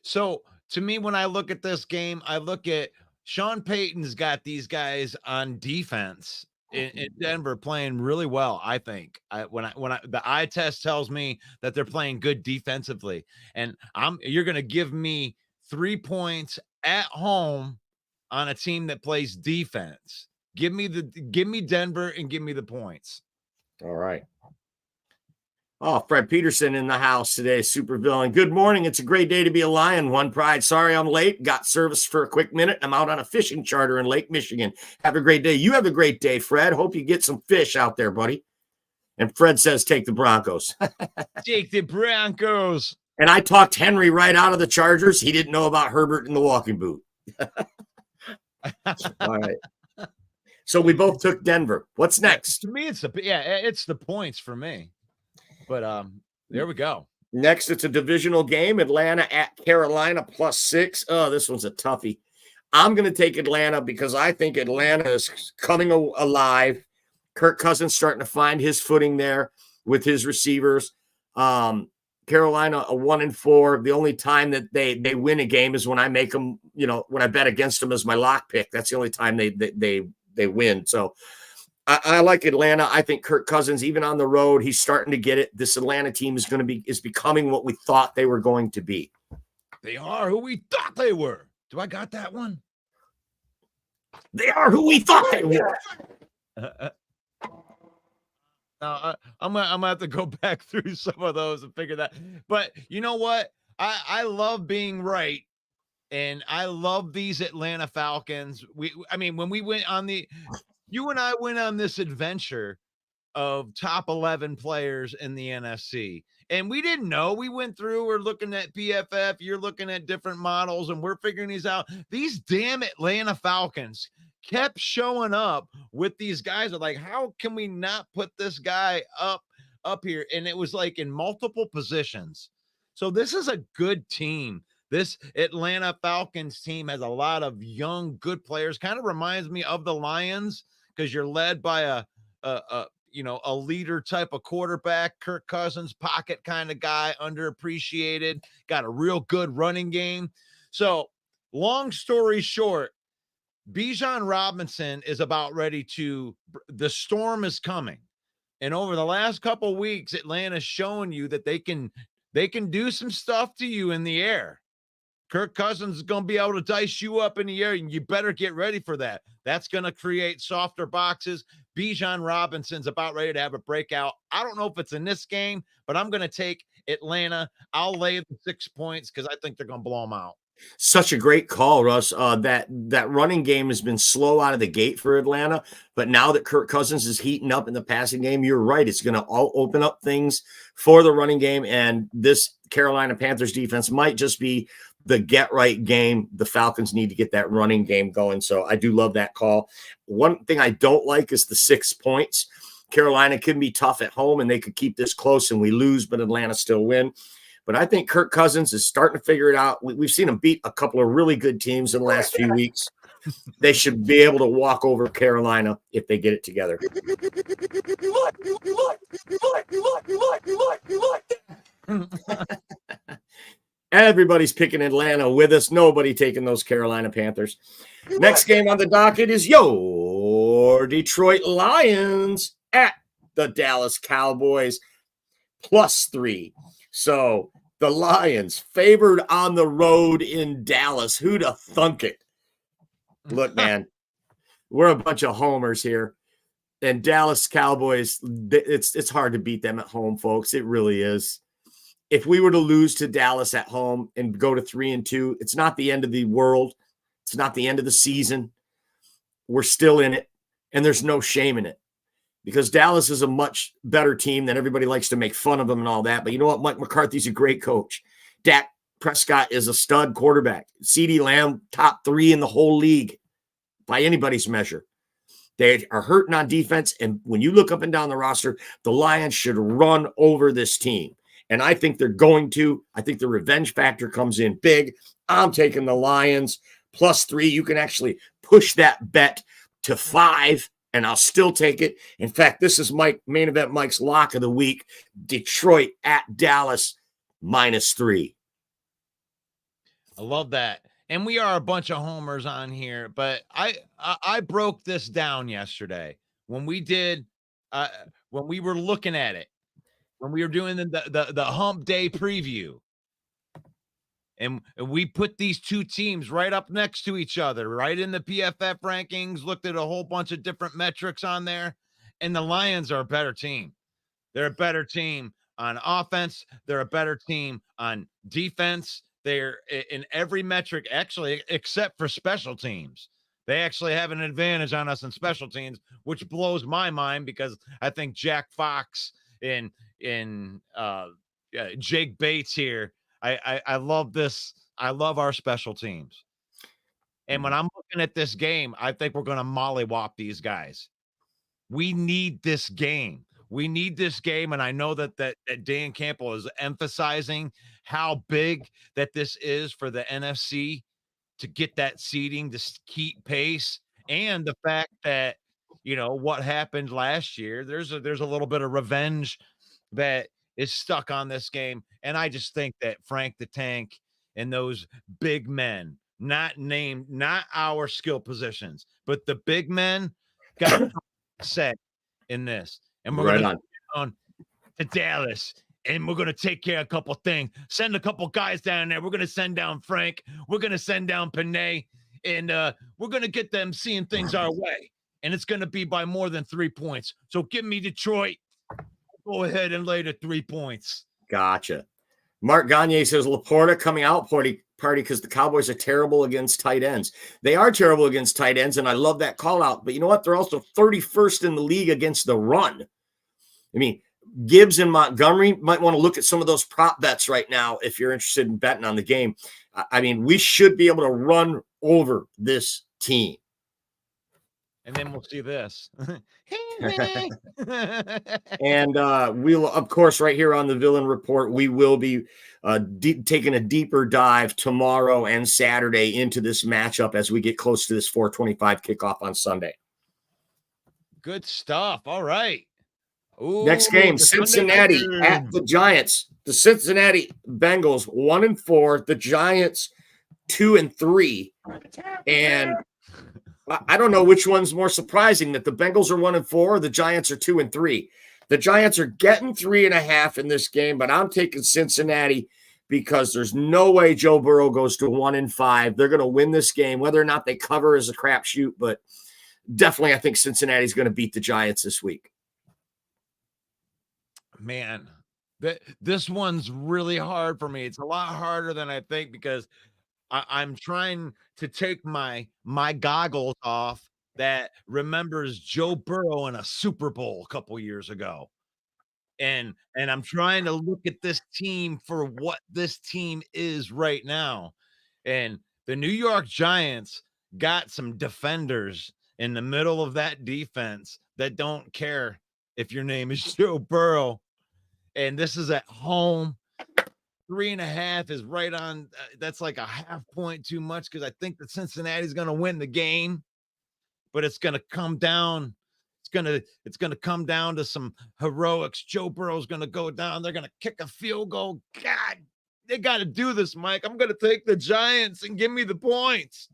So to me, when I look at this game, I look at Sean Payton's got these guys on defense in Denver playing really well. I think the eye test tells me that they're playing good defensively, and you're going to give me 3 points at home on a team that plays defense. Give me Denver and give me the points. All right. Oh, Fred Peterson in the house today, super villain. Good morning. It's a great day to be a Lion. One pride. Sorry I'm late. Got service for a quick minute. I'm out on a fishing charter in Lake Michigan. Have a great day. You have a great day, Fred. Hope you get some fish out there, buddy. And Fred says, take the Broncos. Take the Broncos. And I talked Henry right out of the Chargers. He didn't know about Herbert in the walking boot. All right. So we both took Denver. What's next? To me, it's the points for me. But there we go. Next, it's a divisional game. Atlanta at Carolina +6. Oh, this one's a toughie. I'm going to take Atlanta because I think Atlanta is coming alive. Kirk Cousins starting to find his footing there with his receivers. Carolina a 1-4. The only time that they win a game is when I make them, when I bet against them as my lock pick. That's the only time they win. So I like Atlanta. I think Kirk Cousins, even on the road, he's starting to get it. This Atlanta team is becoming what we thought they were going to be. They are who we thought they were. Do I got that one? They are who we thought they were. Now, I'm gonna have to go back through some of those and figure that. But you know what? I love being right, and I love these Atlanta Falcons. When we went on you and I went on this adventure of top 11 players in the NFC, and we didn't know. We went through. We're looking at PFF. You're looking at different models, and we're figuring these out. These damn Atlanta Falcons kept showing up with these guys. Are like, how can we not put this guy up here? And it was like in multiple positions. So this is a good team. This Atlanta Falcons team has a lot of young, good players. Kind of reminds me of the Lions because you're led by a leader type of quarterback, Kirk Cousins, pocket kind of guy, underappreciated, got a real good running game. So long story short, Bijan Robinson is about ready the storm is coming. And over the last couple of weeks, Atlanta's showing you that they can do some stuff to you in the air. Kirk Cousins is going to be able to dice you up in the air, and you better get ready for that. That's going to create softer boxes. Bijan Robinson's about ready to have a breakout. I don't know if it's in this game, but I'm going to take Atlanta. I'll lay the 6 points because I think they're going to blow them out. Such a great call, Russ. That running game has been slow out of the gate for Atlanta, but now that Kirk Cousins is heating up in the passing game, you're right. It's going to all open up things for the running game, and this Carolina Panthers defense might just be the get-right game. The Falcons need to get that running game going, so I do love that call. One thing I don't like is the 6 points. Carolina can be tough at home, and they could keep this close, and we lose, but Atlanta still win. But I think Kirk Cousins is starting to figure it out. We've seen him beat a couple of really good teams in the last few weeks. They should be able to walk over Carolina if they get it together. Everybody's picking Atlanta with us. Nobody taking those Carolina Panthers. Next game on the docket is your Detroit Lions at the Dallas Cowboys +3. So the Lions favored on the road in Dallas. Who'd have thunk it? Look, man, we're a bunch of homers here. And Dallas Cowboys, it's hard to beat them at home, folks. It really is. If we were to lose to Dallas at home and go to 3-2, it's not the end of the world. It's not the end of the season. We're still in it, and there's no shame in it. Because Dallas is a much better team than everybody likes to make fun of them and all that. But you know what? Mike McCarthy's a great coach. Dak Prescott is a stud quarterback. CeeDee Lamb, top 3 in the whole league by anybody's measure. They are hurting on defense. And when you look up and down the roster, the Lions should run over this team. And I think they're going to. I think the revenge factor comes in big. I'm taking the Lions +3. You can actually push that bet to 5. and I'll still take it. In fact, this is main event Mike's lock of the week. Detroit at Dallas -3. I love that. And we are a bunch of homers on here, but I broke this down yesterday when we did when we were looking at it, when we were doing the hump day preview. And we put these two teams right up next to each other, right in the PFF rankings, looked at a whole bunch of different metrics on there, and the Lions are a better team. They're a better team on offense. They're a better team on defense. They're in every metric, actually, except for special teams. They actually have an advantage on us in special teams, which blows my mind because I think Jack Fox and Jake Bates here. I love this. I love our special teams. And when I'm looking at this game, I think we're going to mollywop these guys. We need this game. We need this game. And I know that Dan Campbell is emphasizing how big that this is for the NFC to get that seeding, to keep pace, and the fact that, what happened last year, there's a little bit of revenge that is stuck on this game. And I just think that Frank the Tank and those big men, not our skill positions, but the big men got set in this. And we're going to go down to Dallas and we're going to take care of a couple things. Send a couple guys down there. We're going to send down Frank. We're going to send down Panay. And we're going to get them seeing things our way. And it's going to be by more than 3 points. So give me Detroit. Go ahead and lay the 3 points. Gotcha. Mark Gagne says Laporta coming out party because the Cowboys are terrible against tight ends. They are terrible against tight ends, and I love that call out. But you know what? They're also 31st in the league against the run. I mean, Gibbs and Montgomery might want to look at some of those prop bets right now if you're interested in betting on the game. I mean, we should be able to run over this team. And then we'll see this. And we'll, of course, right here on the Villain Report, we will be taking a deeper dive tomorrow and Saturday into this matchup as we get close to this 4:25 kickoff on Sunday. Good stuff. All right. Ooh, next game, Cincinnati at the Giants. The Cincinnati Bengals 1-4, the Giants 2-3. And I don't know which one's more surprising, that the Bengals are 1-4 or the Giants are 2-3. The Giants are getting 3.5 in this game, but I'm taking Cincinnati because there's no way Joe Burrow goes to 1-5. They're going to win this game. Whether or not they cover is a crapshoot, but definitely I think Cincinnati's going to beat the Giants this week. Man, this one's really hard for me. It's a lot harder than I think because I'm trying to take my goggles off that remembers Joe Burrow in a Super Bowl a couple years ago. And I'm trying to look at this team for what this team is right now. And the New York Giants got some defenders in the middle of that defense that don't care if your name is Joe Burrow. And this is at home. 3.5 is right on. That's like a half point too much because I think that Cincinnati's going to win the game, but it's going to come down. It's going to come down to some heroics. Joe Burrow's going to go down. They're going to kick a field goal. God, they got to do this, Mike. I'm going to take the Giants and give me the points.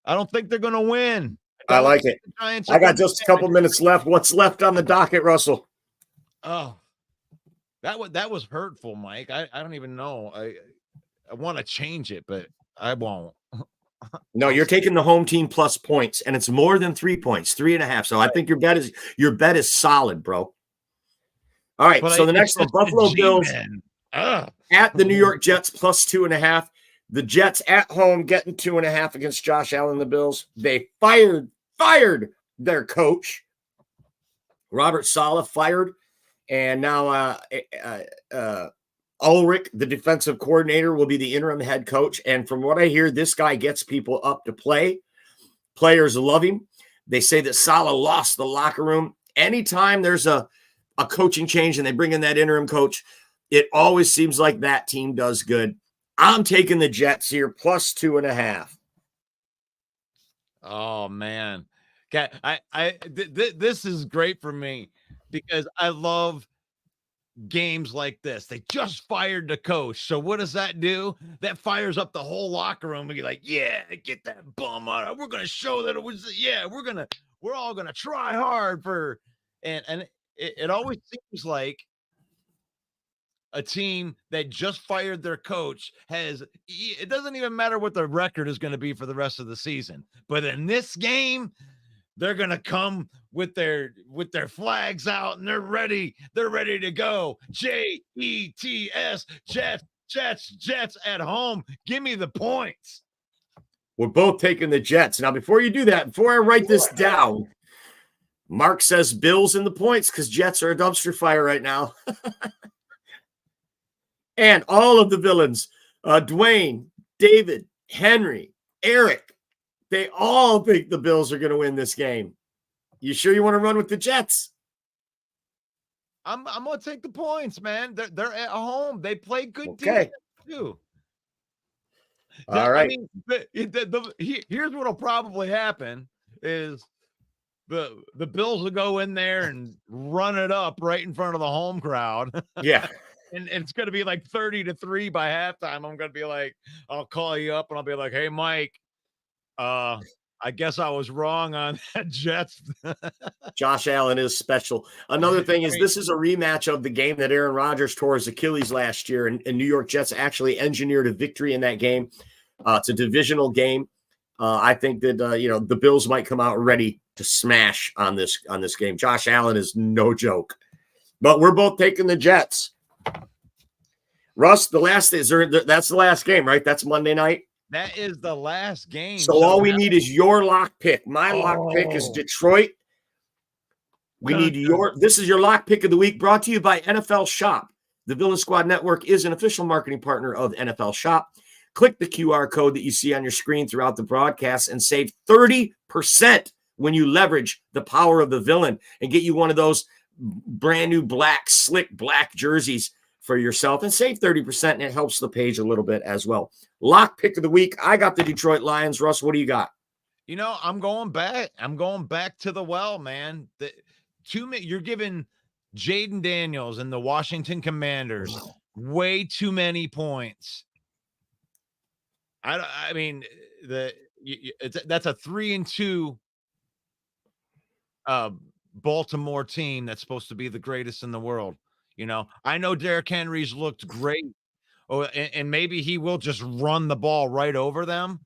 I don't think they're going to win. I like it. I got just a couple minutes left. What's left on the docket, Russell? Oh, that was hurtful, Mike. I don't even know. I want to change it, but I won't. No, you're taking the home team plus points, and it's more than 3 points, 3.5. So I think your bet is solid, bro. All right. So the next one, Buffalo Bills at the New York Jets plus 2.5. The Jets at home getting 2.5 against Josh Allen, the Bills. They fired their coach. Robert Saleh fired. And now Ulrich, the defensive coordinator, will be the interim head coach. And from what I hear, this guy gets people up to play. Players love him. They say that Saleh lost the locker room. Anytime there's a coaching change and they bring in that interim coach, it always seems like that team does good. I'm taking the Jets here plus 2.5. Oh, man. This is great for me because I love games like this. They just fired the coach. So what does that do? That fires up the whole locker room and you're like, yeah, get that bum out. We're gonna show that it was, yeah, we're all gonna try hard for and it always seems like a team that just fired their coach it doesn't even matter what the record is going to be for the rest of the season. But in this game, they're going to come with their flags out and they're ready to go. Jets, Jets at home. Give me the points. We're both taking the Jets. Now, before you do that, before I write this down, Mark says Bills in the points because Jets are a dumpster fire right now. And all of the villains, Dwayne, David, Henry, Eric, they all think the Bills are going to win this game. You sure you want to run with the Jets? I'm going to take the points, man. They're at home. They play good Okay. defense too. All right. I mean, here's what'll probably happen is the Bills will go in there and run it up right in front of the home crowd. Yeah. And it's going to be like 30-3 by halftime. I'm going to be like, I'll call you up and I'll be like, hey, Mike, I guess I was wrong on that Jets. Josh Allen is special. Another thing is this is a rematch of the game that Aaron Rodgers tore his Achilles last year, and New York Jets actually engineered a victory in that game. It's a divisional game. I think that the Bills might come out ready to smash on this game. Josh Allen is no joke, but we're both taking the Jets. Russ, that's the last game, right? That's Monday night. That is the last game. So all we need is your lock pick. My lock pick is Detroit. This is your lock pick of the week, brought to you by NFL Shop. The Villain Squad Network is an official marketing partner of NFL Shop. Click the QR code that you see on your screen throughout the broadcast and save 30% when you leverage the power of the villain and get you one of those brand new slick black jerseys for yourself and save 30%, and it helps the page a little bit as well. Lock pick of the week. I got the Detroit Lions. Russ, what do you got? I'm going back. I'm going back to the well, man. You're giving Jaden Daniels and the Washington Commanders way too many points. I mean, that's a 3-2 Baltimore team that's supposed to be the greatest in the world. I know Derrick Henry's looked great. Oh, and maybe he will just run the ball right over them,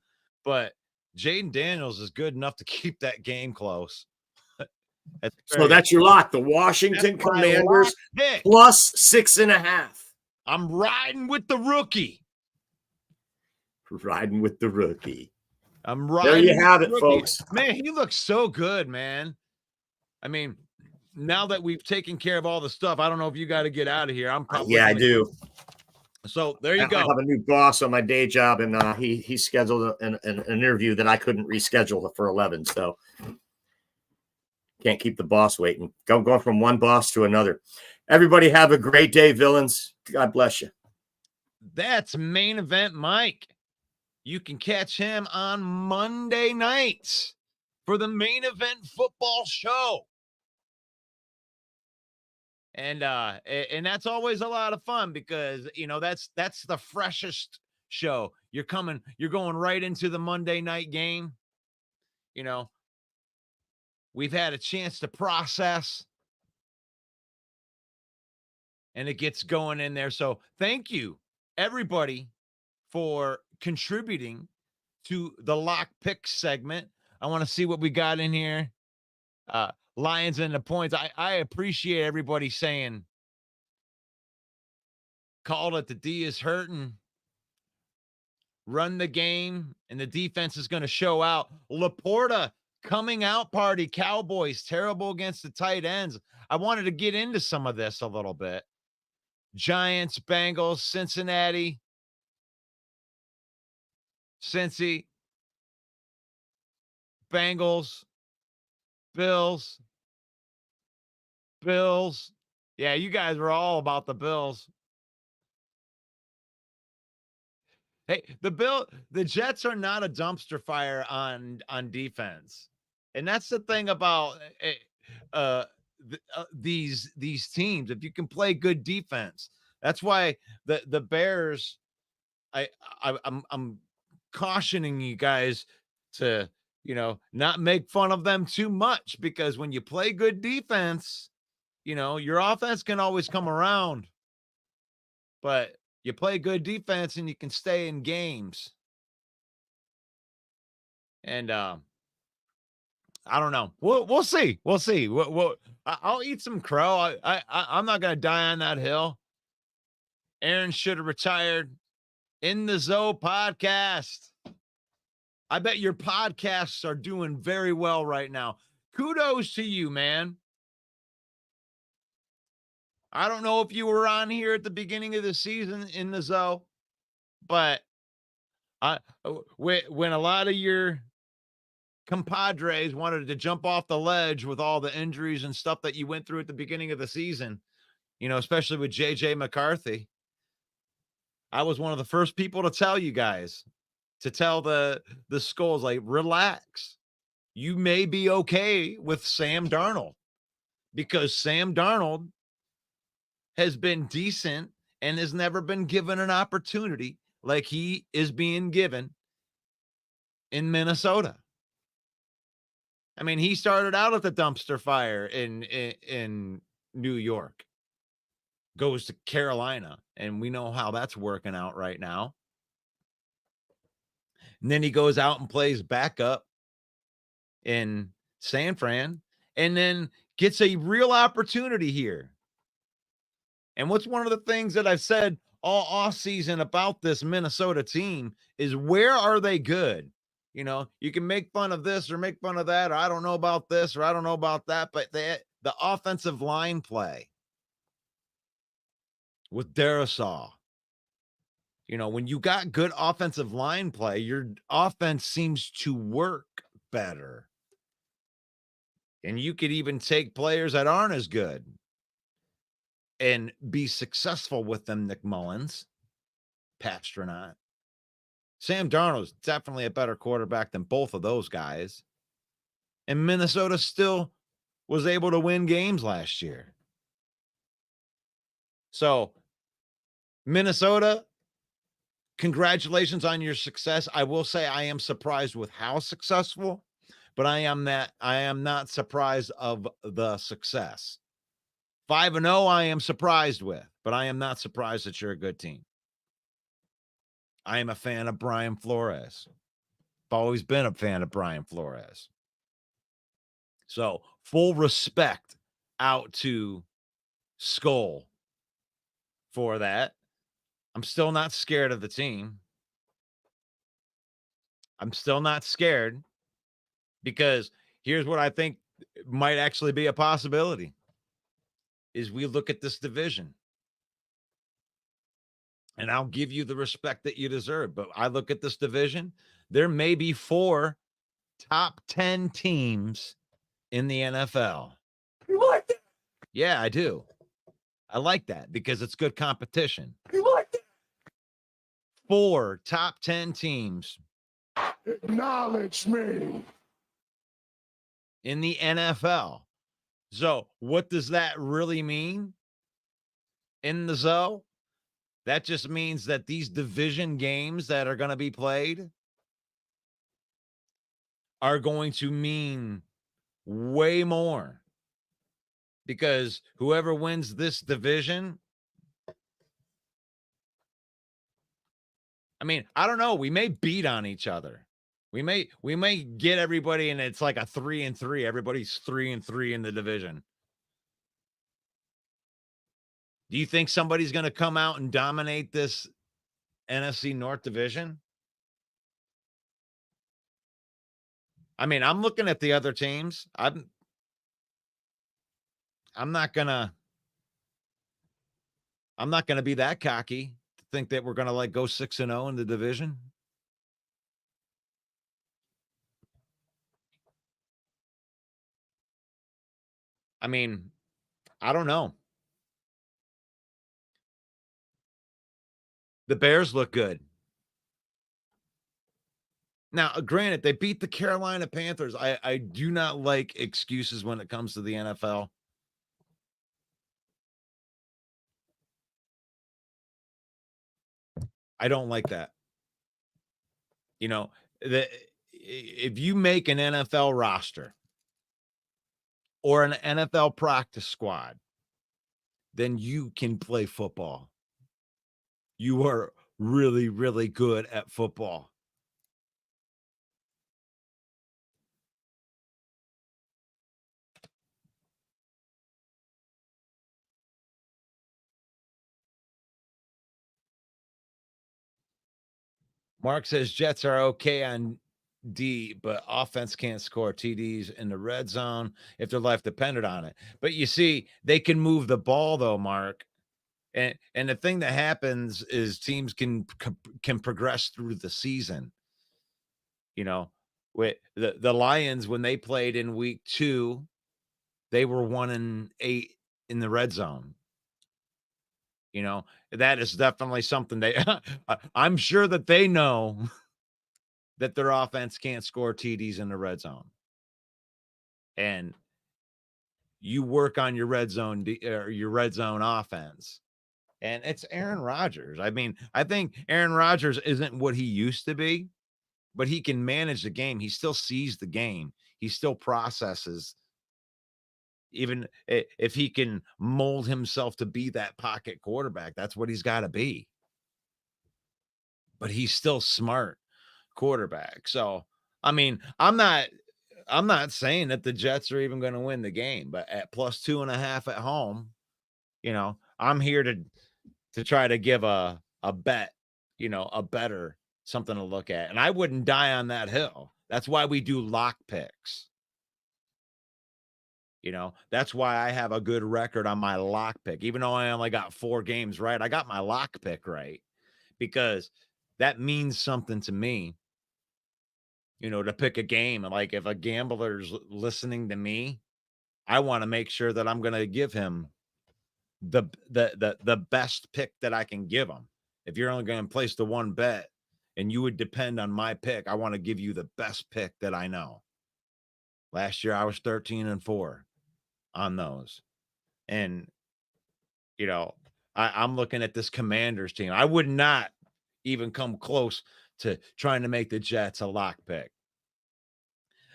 but Jaden Daniels is good enough to keep that game close. That's your lock. The Washington Commanders plus 6.5. I'm riding with the rookie. Riding with the rookie. I'm riding. There you have it, folks. Man, he looks so good, man. I mean, now that we've taken care of all the stuff, I don't know if you got to get out of here. I'm probably I do. So there you go. I have a new boss on my day job, and he scheduled an interview that I couldn't reschedule for 11. So can't keep the boss waiting. Going from one boss to another. Everybody have a great day, villains. God bless you. That's Main Event Mike. You can catch him on Monday nights for the Main Event Football Show. And that's always a lot of fun because that's the freshest show. You're going right into the Monday night game. We've had a chance to process, and it gets going in there. So thank you, everybody, for contributing to the lock pick segment. I want to see what we got in here. Lions and the points. I appreciate everybody saying, called it, the D is hurting. Run the game, and the defense is going to show out. Laporta coming out party. Cowboys terrible against the tight ends. I wanted to get into some of this a little bit. Giants, Bengals, Cincinnati, Cincy, Bengals, Bills. Yeah, you guys were all about the Bills. Hey, the Jets are not a dumpster fire on defense. And that's the thing about uh, these teams. If you can play good defense, that's why the Bears. I, I'm cautioning you guys to not make fun of them too much, because when you play good defense, your offense can always come around, but you play good defense and you can stay in games. And I don't know. We'll see. We'll see. I'll eat some crow. I'm not gonna die on that hill. Aaron should have retired. In the Zoe podcast. I bet your podcasts are doing very well right now. Kudos to you, man. I don't know if you were on here at the beginning of the season in the Zoe, but when a lot of your compadres wanted to jump off the ledge with all the injuries and stuff that you went through at the beginning of the season, especially with JJ McCarthy, I was one of the first people to tell you guys, to tell the Skulls, like, relax. You may be okay with Sam Darnold, because Sam Darnold has been decent and has never been given an opportunity like he is being given in Minnesota. I mean, he started out at the dumpster fire in New York, goes to Carolina, and we know how that's working out right now. And then he goes out and plays backup in San Fran, and then gets a real opportunity here. And what's one of the things that I've said all offseason about this Minnesota team is, where are they good? You can make fun of this or make fun of that, or I don't know about this or I don't know about that, but the offensive line play with Darisaw. When you got good offensive line play, your offense seems to work better. And you could even take players that aren't as good and be successful with them. Nick Mullins, Pasternak. Sam Darnold is definitely a better quarterback than both of those guys. And Minnesota still was able to win games last year. So, Minnesota, congratulations on your success. I will say I am surprised with how successful, but I am not surprised of the success. 5-0, I am surprised with, but I am not surprised that you're a good team. I am a fan of Brian Flores. I've always been a fan of Brian Flores. So, full respect out to Skull for that. I'm still not scared of the team. I'm still not scared, because here's what I think might actually be a possibility is we look at this division. And I'll give you the respect that you deserve, but I look at this division, there may be 4 top 10 teams in the NFL. You like that? Yeah, I do. I like that because it's good competition. You like that? 4 top 10 teams. Acknowledge me. In the NFL. So what does that really mean in the Zoe? That just means that these division games that are going to be played are going to mean way more, because whoever wins this division, I mean, I don't know, we may beat on each other. We may get everybody, and it's like a 3-3. Everybody's 3-3 in the division. Do you think somebody's going to come out and dominate this NFC North division? I mean, I'm looking at the other teams. I'm not gonna be that cocky to think that we're gonna like go 6-0 in the division. I mean, I don't know. The Bears look good. Now, granted, they beat the Carolina Panthers. I do not like excuses when it comes to the NFL. I don't like that. You know, if you make an NFL roster or an NFL practice squad, then you can play football. You are really, really good at football. Mark says Jets are okay on D, but offense can't score TDs in the red zone if their life depended on it. But you see, they can move the ball though, Mark. And the thing that happens is teams can progress through the season. You know, with the Lions when they played in week 2, they were 1-8 in the red zone. You know, that is definitely something they I'm sure that they know that their offense can't score TDs in the red zone. And you work on your red zone or your red zone offense. And it's Aaron Rodgers. I mean, I think Aaron Rodgers isn't what he used to be, but he can manage the game. He still sees the game. He still processes. Even if he can mold himself to be that pocket quarterback, that's what he's got to be. But he's still smart quarterback. So, I mean, I'm not saying that the Jets are even going to win the game, but at +2.5 at home, I'm here to try to give a bet, a better something to look at. And I wouldn't die on that hill. That's why we do lock picks. That's why I have a good record on my lock pick. Even though I only got 4 games right, I got my lock pick right because that means something to me, to pick a game. Like if a gambler's listening to me, I want to make sure that I'm going to give him the best pick that I can give him. If you're only going to place the one bet and you would depend on my pick, I want to give you the best pick that I know. Last year I was 13-4 on those. And I'm looking at this Commanders team. I would not even come close to trying to make the Jets a lock pick.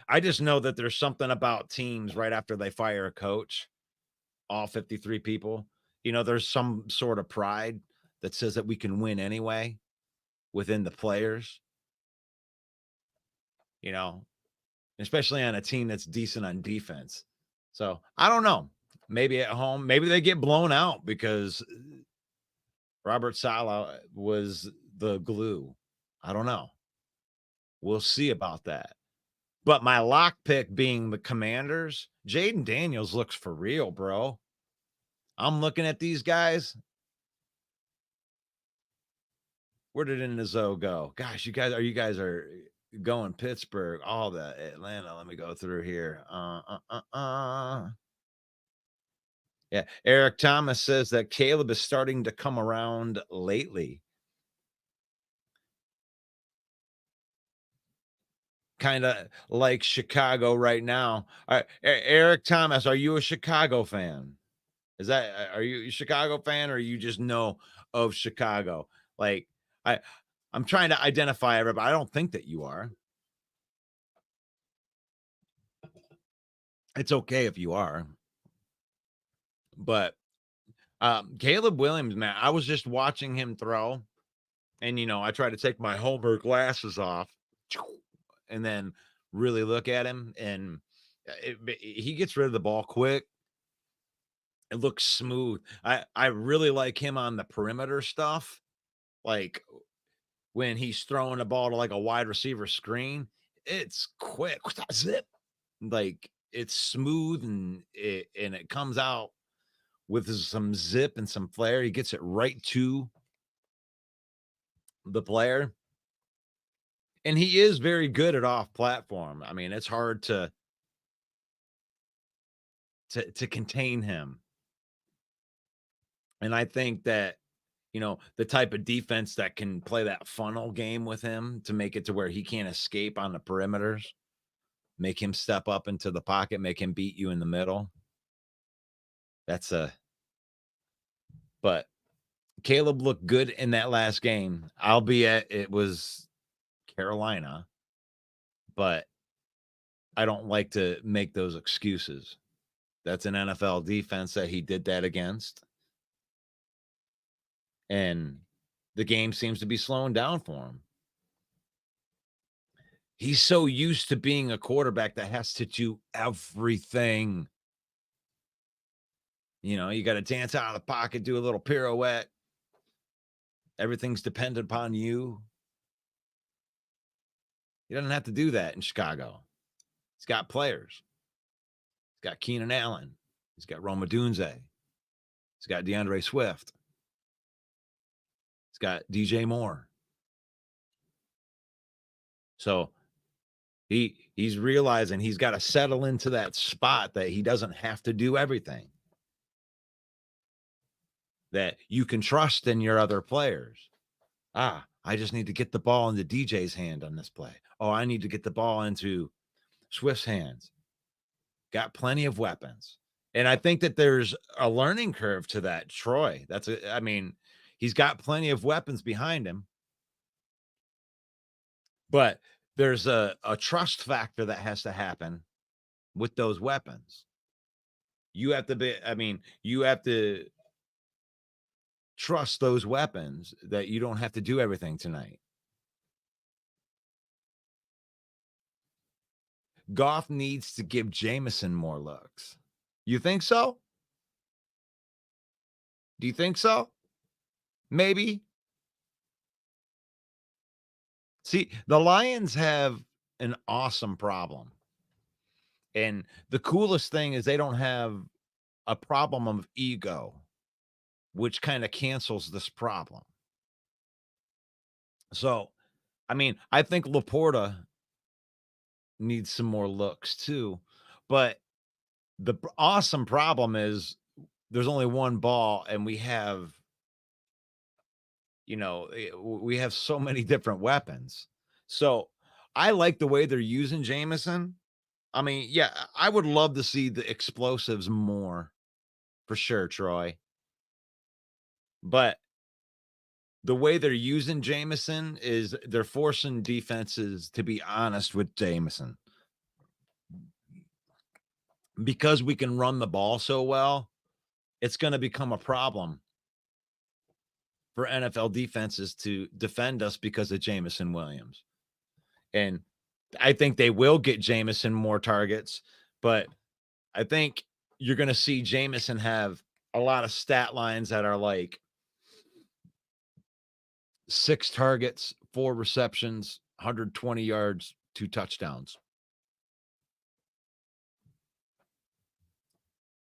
I just know that there's something about teams right after they fire a coach, all 53 people, there's some sort of pride that says that we can win anyway within the players, especially on a team that's decent on defense. So I don't know. Maybe at home, maybe they get blown out because Robert Saleh was the glue. I don't know. We'll see about that. But my lock pick being the Commanders, Jaden Daniels looks for real, bro. I'm looking at these guys. Where did Inazo go? Gosh, you guys are going Pittsburgh, all the Atlanta. Let me go through here. Yeah, Eric Thomas says that Caleb is starting to come around lately. Kind of like Chicago right now. All right, Eric Thomas, are you a Chicago fan? Are you a Chicago fan or you just know of Chicago? Like I'm trying to identify everybody. I don't think that you are. It's okay if you are. But Caleb Williams, man, I was just watching him throw. And I try to take my Homer glasses off and then really look at him. And he gets rid of the ball quick. It looks smooth. I really like him on the perimeter stuff. Like when he's throwing a ball to like a wide receiver screen, it's quick. Zip. Like it's smooth and it comes out with some zip and some flair. He gets it right to the player. And he is very good at off platform. I mean, it's hard to contain him. And I think that the type of defense that can play that funnel game with him to make it to where he can't escape on the perimeters, make him step up into the pocket, make him beat you in the middle. But Caleb looked good in that last game, albeit it was Carolina, but I don't like to make those excuses. That's an NFL defense that he did that against. And the game seems to be slowing down for him. He's so used to being a quarterback that has to do everything. You got to dance out of the pocket, do a little pirouette. Everything's dependent upon you. He doesn't have to do that in Chicago. He's got players. He's got Keenan Allen. He's got Roma Dunze. He's got DeAndre Swift. He's got DJ Moore. So he's realizing he's got to settle into that spot that he doesn't have to do everything. That you can trust in your other players. I just need to get the ball into DJ's hand on this play. Oh, I need to get the ball into Swift's hands. Got plenty of weapons. And I think that there's a learning curve to that, Troy. He's got plenty of weapons behind him. But there's a trust factor that has to happen with those weapons. You have to trust those weapons that you don't have to do everything tonight. Goff needs to give Jameson more looks. You think so? Do you think so? Maybe. See, the Lions have an awesome problem. And the coolest thing is they don't have a problem of ego, which kind of cancels this problem. So, I think Laporta needs some more looks too. But the awesome problem is there's only one ball and we have so many different weapons. So I like the way they're using Jameson. I would love to see the explosives more for sure, Troy. But the way they're using Jameson is they're forcing defenses to be honest with Jameson. Because we can run the ball so well, it's going to become a problem for NFL defenses to defend us because of Jameson Williams. And I think they will get Jameson more targets, but I think you're going to see Jameson have a lot of stat lines that are like 6 targets, 4 receptions, 120 yards, 2 touchdowns.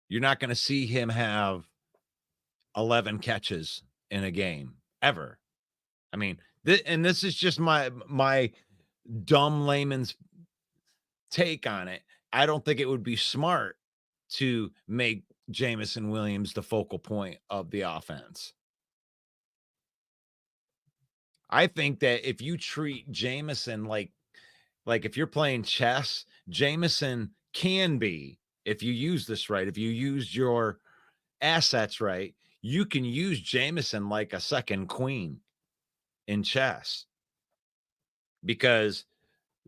You're not going to see him have 11 catches in a game ever. This is just my dumb layman's take on it. I don't think it would be smart to make Jameson Williams the focal point of the offense. I think that if you treat Jameson like if you're playing chess, Jameson can be, if you use this right, if you use your assets right, you can use Jameson like a second queen in chess. Because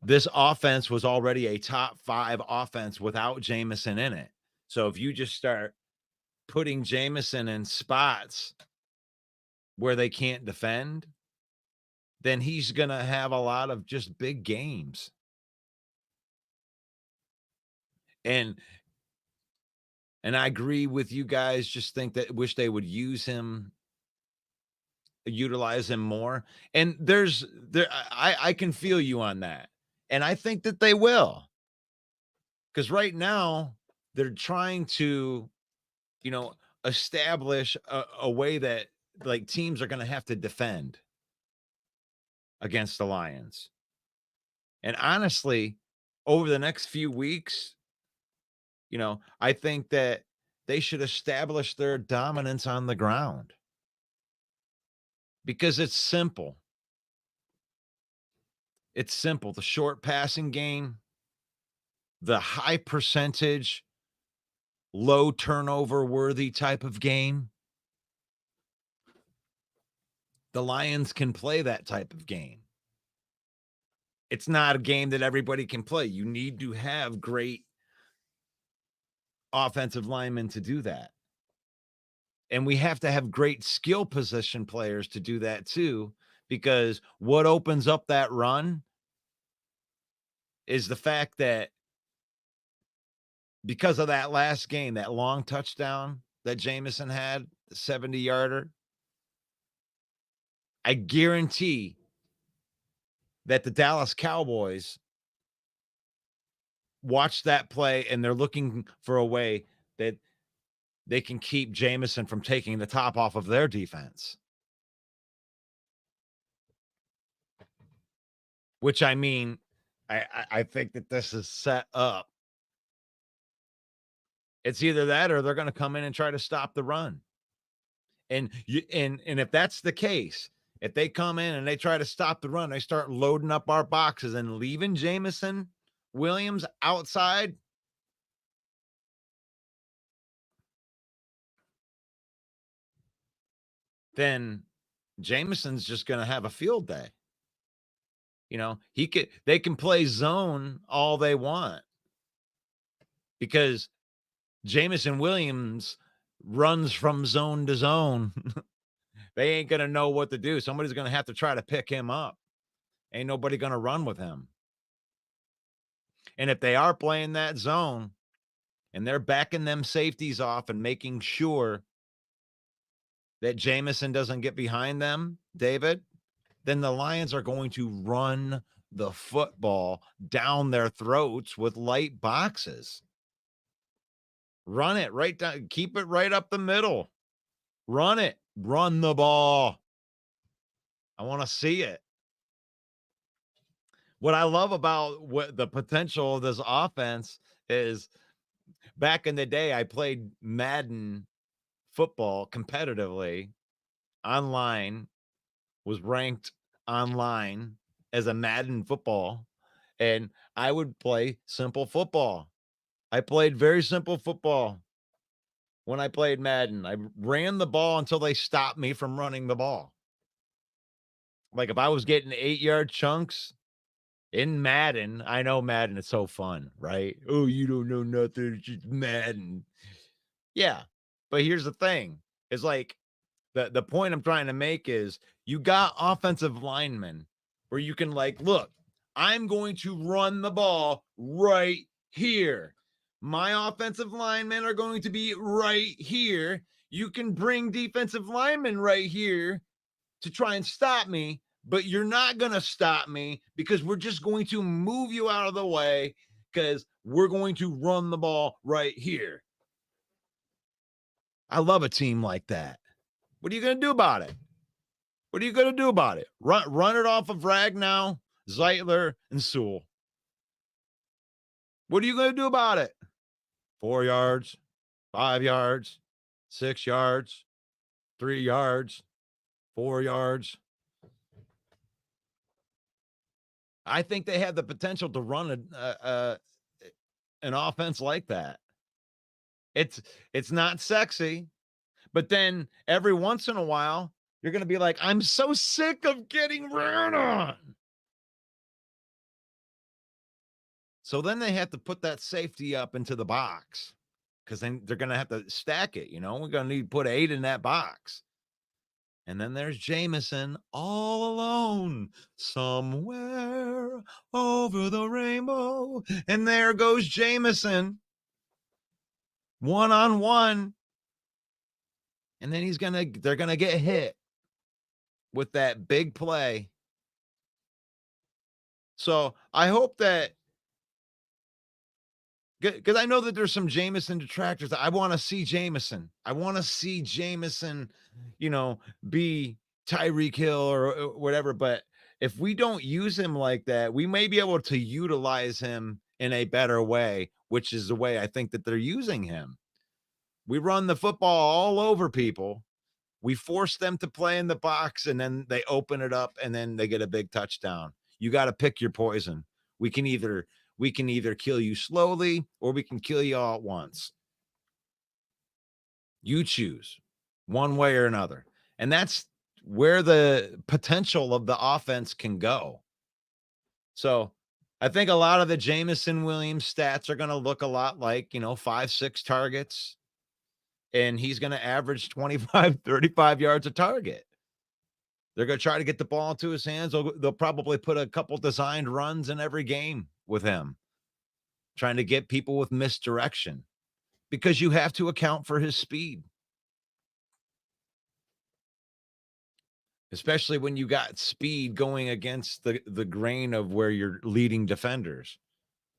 this offense was already a top 5 offense without Jameson in it. So if you just start putting Jameson in spots where they can't defend, then he's going to have a lot of just big games. And I agree with you guys. Just wish they would utilize him more. And I can feel you on that. And I think that they will. Because right now they're trying to, establish a way that like teams are going to have to defend against the Lions. And honestly, over the next few weeks, I think that they should establish their dominance on the ground. because it's simple. It's simple. The short passing game, the high percentage, low turnover worthy type of game. The Lions can play that type of game. It's not a game that everybody can play. You need to have great offensive linemen to do that. And we have to have great skill position players to do that too, because what opens up that run is the fact that because of that last game, that long touchdown that Jameson had, the 70-yarder, I guarantee that the Dallas Cowboys watch that play and they're looking for a way that they can keep Jameson from taking the top off of their defense. Which I mean, I think that this is set up. It's either that or they're going to come in and try to stop the run. And if that's the case, if they come in and they try to stop the run, they start loading up our boxes and leaving Jameson Williams outside. Then Jameson's just going to have a field day. You know, they can play zone all they want because Jameson Williams runs from zone to zone. They ain't going to know what to do. Somebody's going to have to try to pick him up. Ain't nobody going to run with him. And if they are playing that zone and they're backing them safeties off and making sure that Jameson doesn't get behind them, David, then the Lions are going to run the football down their throats with light boxes. Run it right down. Keep it right up the middle. Run it. Run the ball. I want to see it. What I love about what the potential of this offense is, back in the day, I played Madden football competitively online, was ranked online as a Madden football, and I would play simple football. I played very simple football when I played Madden. I ran the ball until they stopped me from running the ball. Like if I was getting 8-yard chunks in Madden, I know Madden is so fun, right? Oh, you don't know nothing. It's just Madden. Yeah. But here's the thing. It's like the point I'm trying to make is you got offensive linemen where you can like, look, I'm going to run the ball right here. My offensive linemen are going to be right here. You can bring defensive linemen right here to try and stop me, but you're not going to stop me because we're just going to move you out of the way because we're going to run the ball right here. I love a team like that. What are you going to do about it? What are you going to do about it? Run it off of Ragnow, Zeitler, and Sewell. What are you going to do about it? 4 yards, 5 yards, 6 yards, 3 yards, 4 yards. I think they have the potential to run an offense like that. It's not sexy, but then every once in a while, you're going to be like, I'm so sick of getting ran on. So then they have to put that safety up into the box because then they're going to have to stack it. You know, we're going to need to put 8 in that box. And then there's Jameson all alone somewhere over the rainbow. And there goes Jameson one-on-one. And then they're going to get hit with that big play. So I hope that, because I know that there's some Jameson detractors. I want to see Jameson. I want to see Jameson, be Tyreek Hill or whatever. But if we don't use him like that, we may be able to utilize him in a better way, which is the way I think that they're using him. We run the football all over people. We force them to play in the box, and then they open it up, and then they get a big touchdown. You got to pick your poison. We can either kill you slowly, or we can kill you all at once. You choose one way or another. And that's where the potential of the offense can go. So I think a lot of the Jamison Williams stats are going to look a lot like, 5, 6 targets, and he's going to average 25, 35 yards a target. They're going to try to get the ball into his hands. They'll probably put a couple designed runs in every game with him, trying to get people with misdirection, because you have to account for his speed. Especially when you got speed going against the grain of where you're leading defenders.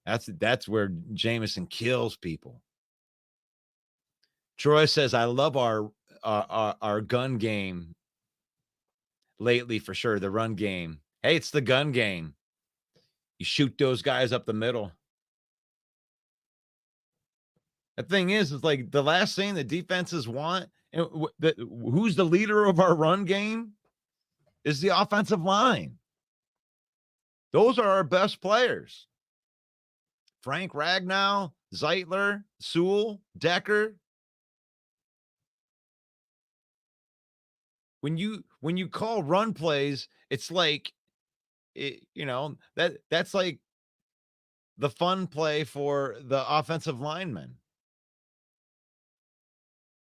That's where Jamison kills people. Troy says, I love our gun game lately, for sure. The run game. Hey, it's the gun game. You shoot those guys up the middle. The thing is like the last thing the defenses want, and who's the leader of our run game? Is the offensive line. Those are our best players. Frank Ragnow, Zeitler, Sewell, Decker. When you call run plays, it's like, that's like the fun play for the offensive linemen.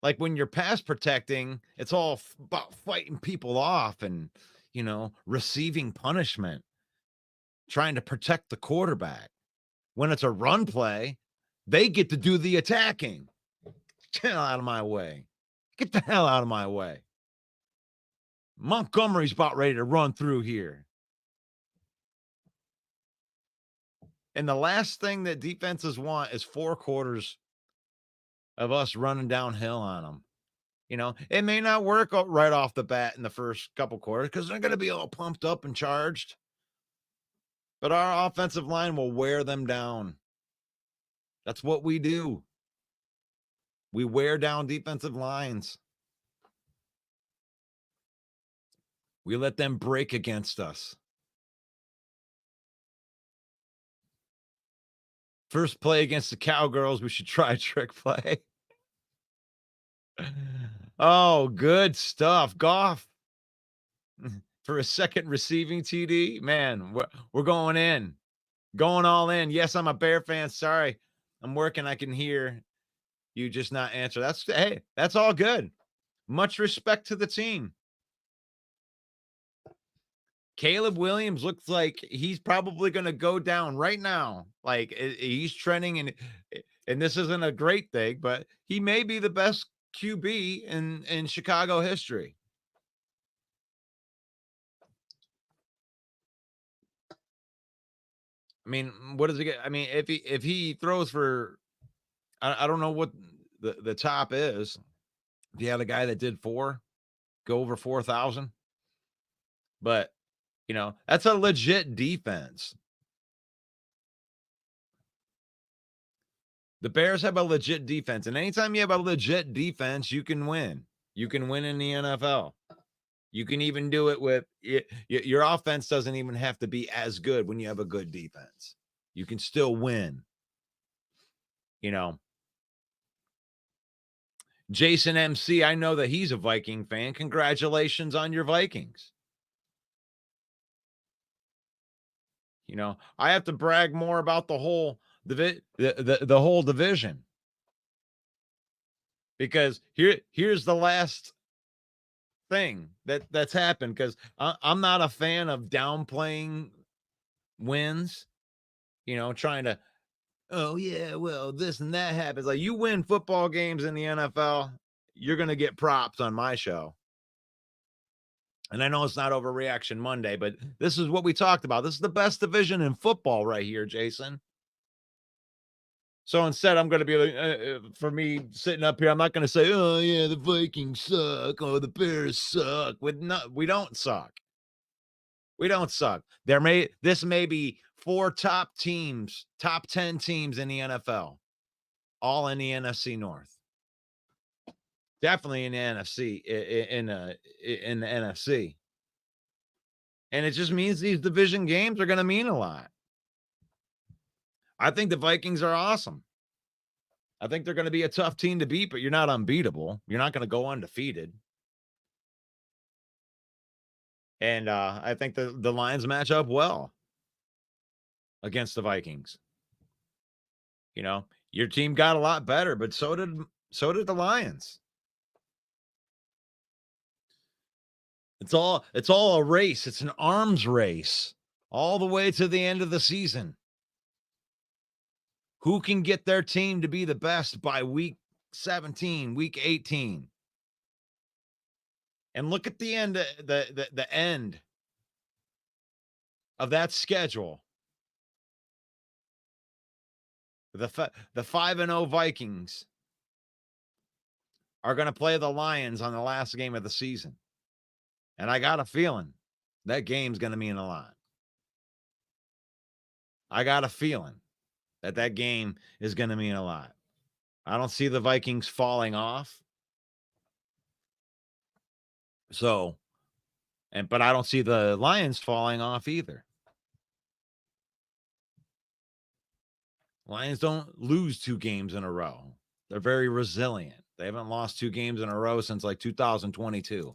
Like when you're pass protecting, it's all about fighting people off and, receiving punishment, trying to protect the quarterback. When it's a run play, they get to do the attacking. Get the hell out of my way. Get the hell out of my way. Montgomery's about ready to run through here. And the last thing that defenses want is 4 quarters of us running downhill on them. It may not work right off the bat in the first couple quarters because they're going to be all pumped up and charged. But our offensive line will wear them down. That's what we do. We wear down defensive lines. We let them break against us. First play against the Cowgirls, we should try a trick play. Oh, good stuff. Goff for a second receiving TD. Man, we're going in. Going all in. Yes, I'm a Bear fan. Sorry. I'm working. I can hear you just not answer. That's all good. Much respect to the team. Caleb Williams looks like he's probably going to go down right now. Like he's trending, and this isn't a great thing, but he may be the best QB in Chicago history. I mean, what does he get? I mean, if he throws for, I don't know what the top is. If you had a guy that did go over 4,000, but that's a legit defense. The Bears have a legit defense, and anytime you have a legit defense, you can win. You can win in the NFL. You can even do it with your offense. Doesn't even have to be as good when you have a good defense. You can still win. Jason MC, I know that he's a Viking fan. Congratulations on your Vikings. I have to brag more about the whole the whole division, because here's the last thing that's happened, because I'm not a fan of downplaying wins, trying to, oh yeah, well, this and that happens. Like, you win football games in the NFL, you're going to get props on my show. And I know it's not Overreaction Monday, but this is what we talked about. This is the best division in football right here, Jason. So instead, I'm going to be, for me sitting up here, I'm not going to say, oh yeah, the Vikings suck. Oh, the Bears suck. We don't suck. We don't suck. This may be 4 top 10 teams in the NFL, all in the NFC North. Definitely in the NFC, in the NFC. And it just means these division games are going to mean a lot. I think the Vikings are awesome. I think they're going to be a tough team to beat, but you're not unbeatable. You're not going to go undefeated. And I think the Lions match up well against the Vikings. You know, your team got a lot better, but so did the Lions. It's all a race. It's an arms race all the way to the end of the season. Who can get their team to be the best by week 17, week 18? And look at the end, the end of that schedule. The 5-0 Vikings are going to play the Lions on the last game of the season. And I got a feeling that game's going to mean a lot. I got a feeling that game is going to mean a lot. I don't see the Vikings falling off. So, but I don't see the Lions falling off either. Lions don't lose 2 games in a row. They're very resilient. They haven't lost 2 games in a row since like 2022.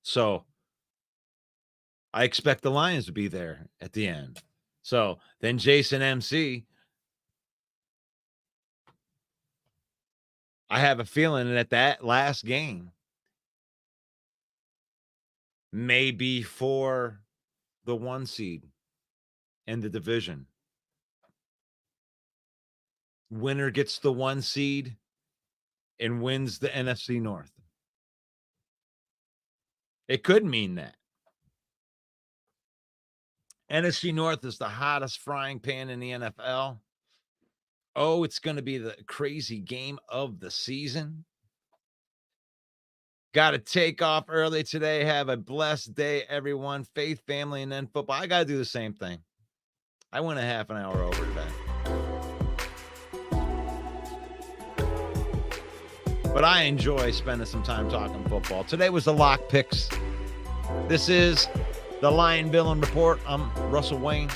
So I expect the Lions to be there at the end. So then Jason MC, I have a feeling that last game may be for the 1 seed in the division. Winner gets the 1 seed and wins the NFC North. It could mean that. NFC North is the hottest frying pan in the NFL. Oh, it's going to be the crazy game of the season. Got to take off early today. Have a blessed day, everyone. Faith, family, and then football. I got to do the same thing. I went a half an hour over today. But I enjoy spending some time talking football. Today was the Lock Picks. This is the Lion Villain Report. I'm Russell Wayne.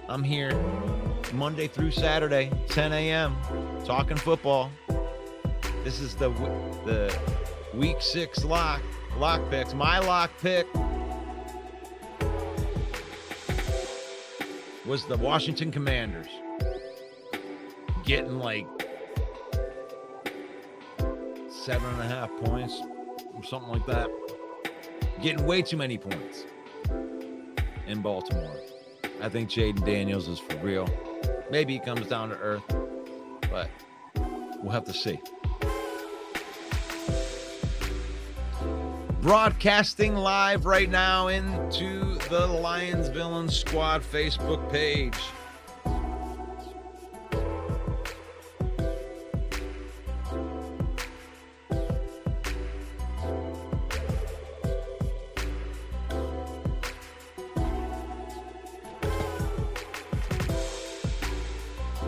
I'm here Monday through Saturday, 10 a.m., talking football. This is the week 6 lock picks. My lock pick was the Washington Commanders getting like 7.5 points or something like that. Getting way too many points in Baltimore. I think Jaden Daniels is for real. Maybe he comes down to earth, but we'll have to see. Broadcasting live right now into the Lions Villain Squad Facebook page.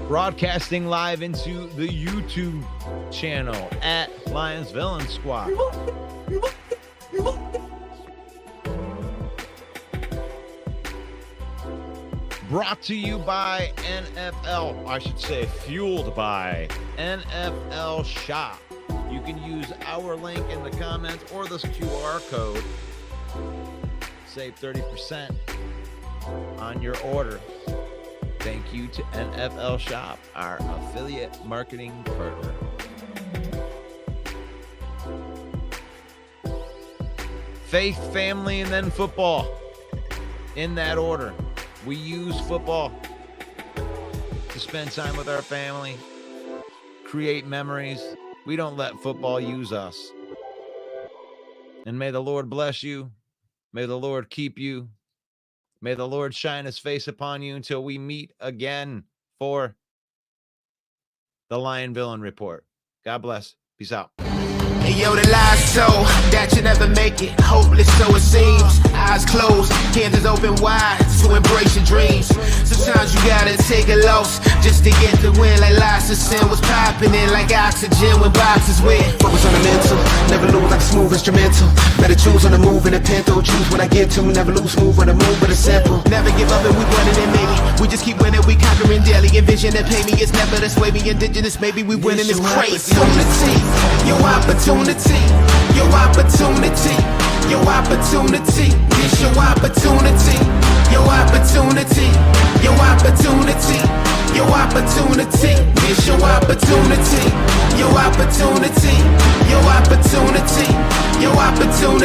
Broadcasting live into the YouTube channel at Lions Villain Squad. Brought to you by NFL, I should say fueled by NFL Shop. You can use our link in the comments or this QR code. Save 30% on your order. Thank you to NFL Shop, our affiliate marketing partner. Faith, family, and then football. In that order. We use football to spend time with our family, create memories. We don't let football use us. And may the Lord bless you. May the Lord keep you. May the Lord shine his face upon you until we meet again for the Lion Villain Report. God bless. Peace out. Hey, yo, the lies so that you never make it. Hopeless, so it seems. Eyes closed, candles open wide. to embrace your dreams. Sometimes you gotta take a loss just to get the win. Like lots of sin was popping in like oxygen when boxes wet. Focus on the mental, never lose like a smooth instrumental. Better choose on the move in a pinto. Choose when I get to, never lose move on the move, but it's simple. Never give up and we winning it maybe. We just keep winning, we conquering daily. Envision and pay me, it's never the sway me. Indigenous, maybe we winning this crazy. Opportunity, your opportunity, your opportunity, your opportunity. It's your opportunity, your opportunity, your opportunity, your opportunity. It's your opportunity, your opportunity, your opportunity, your opportunity.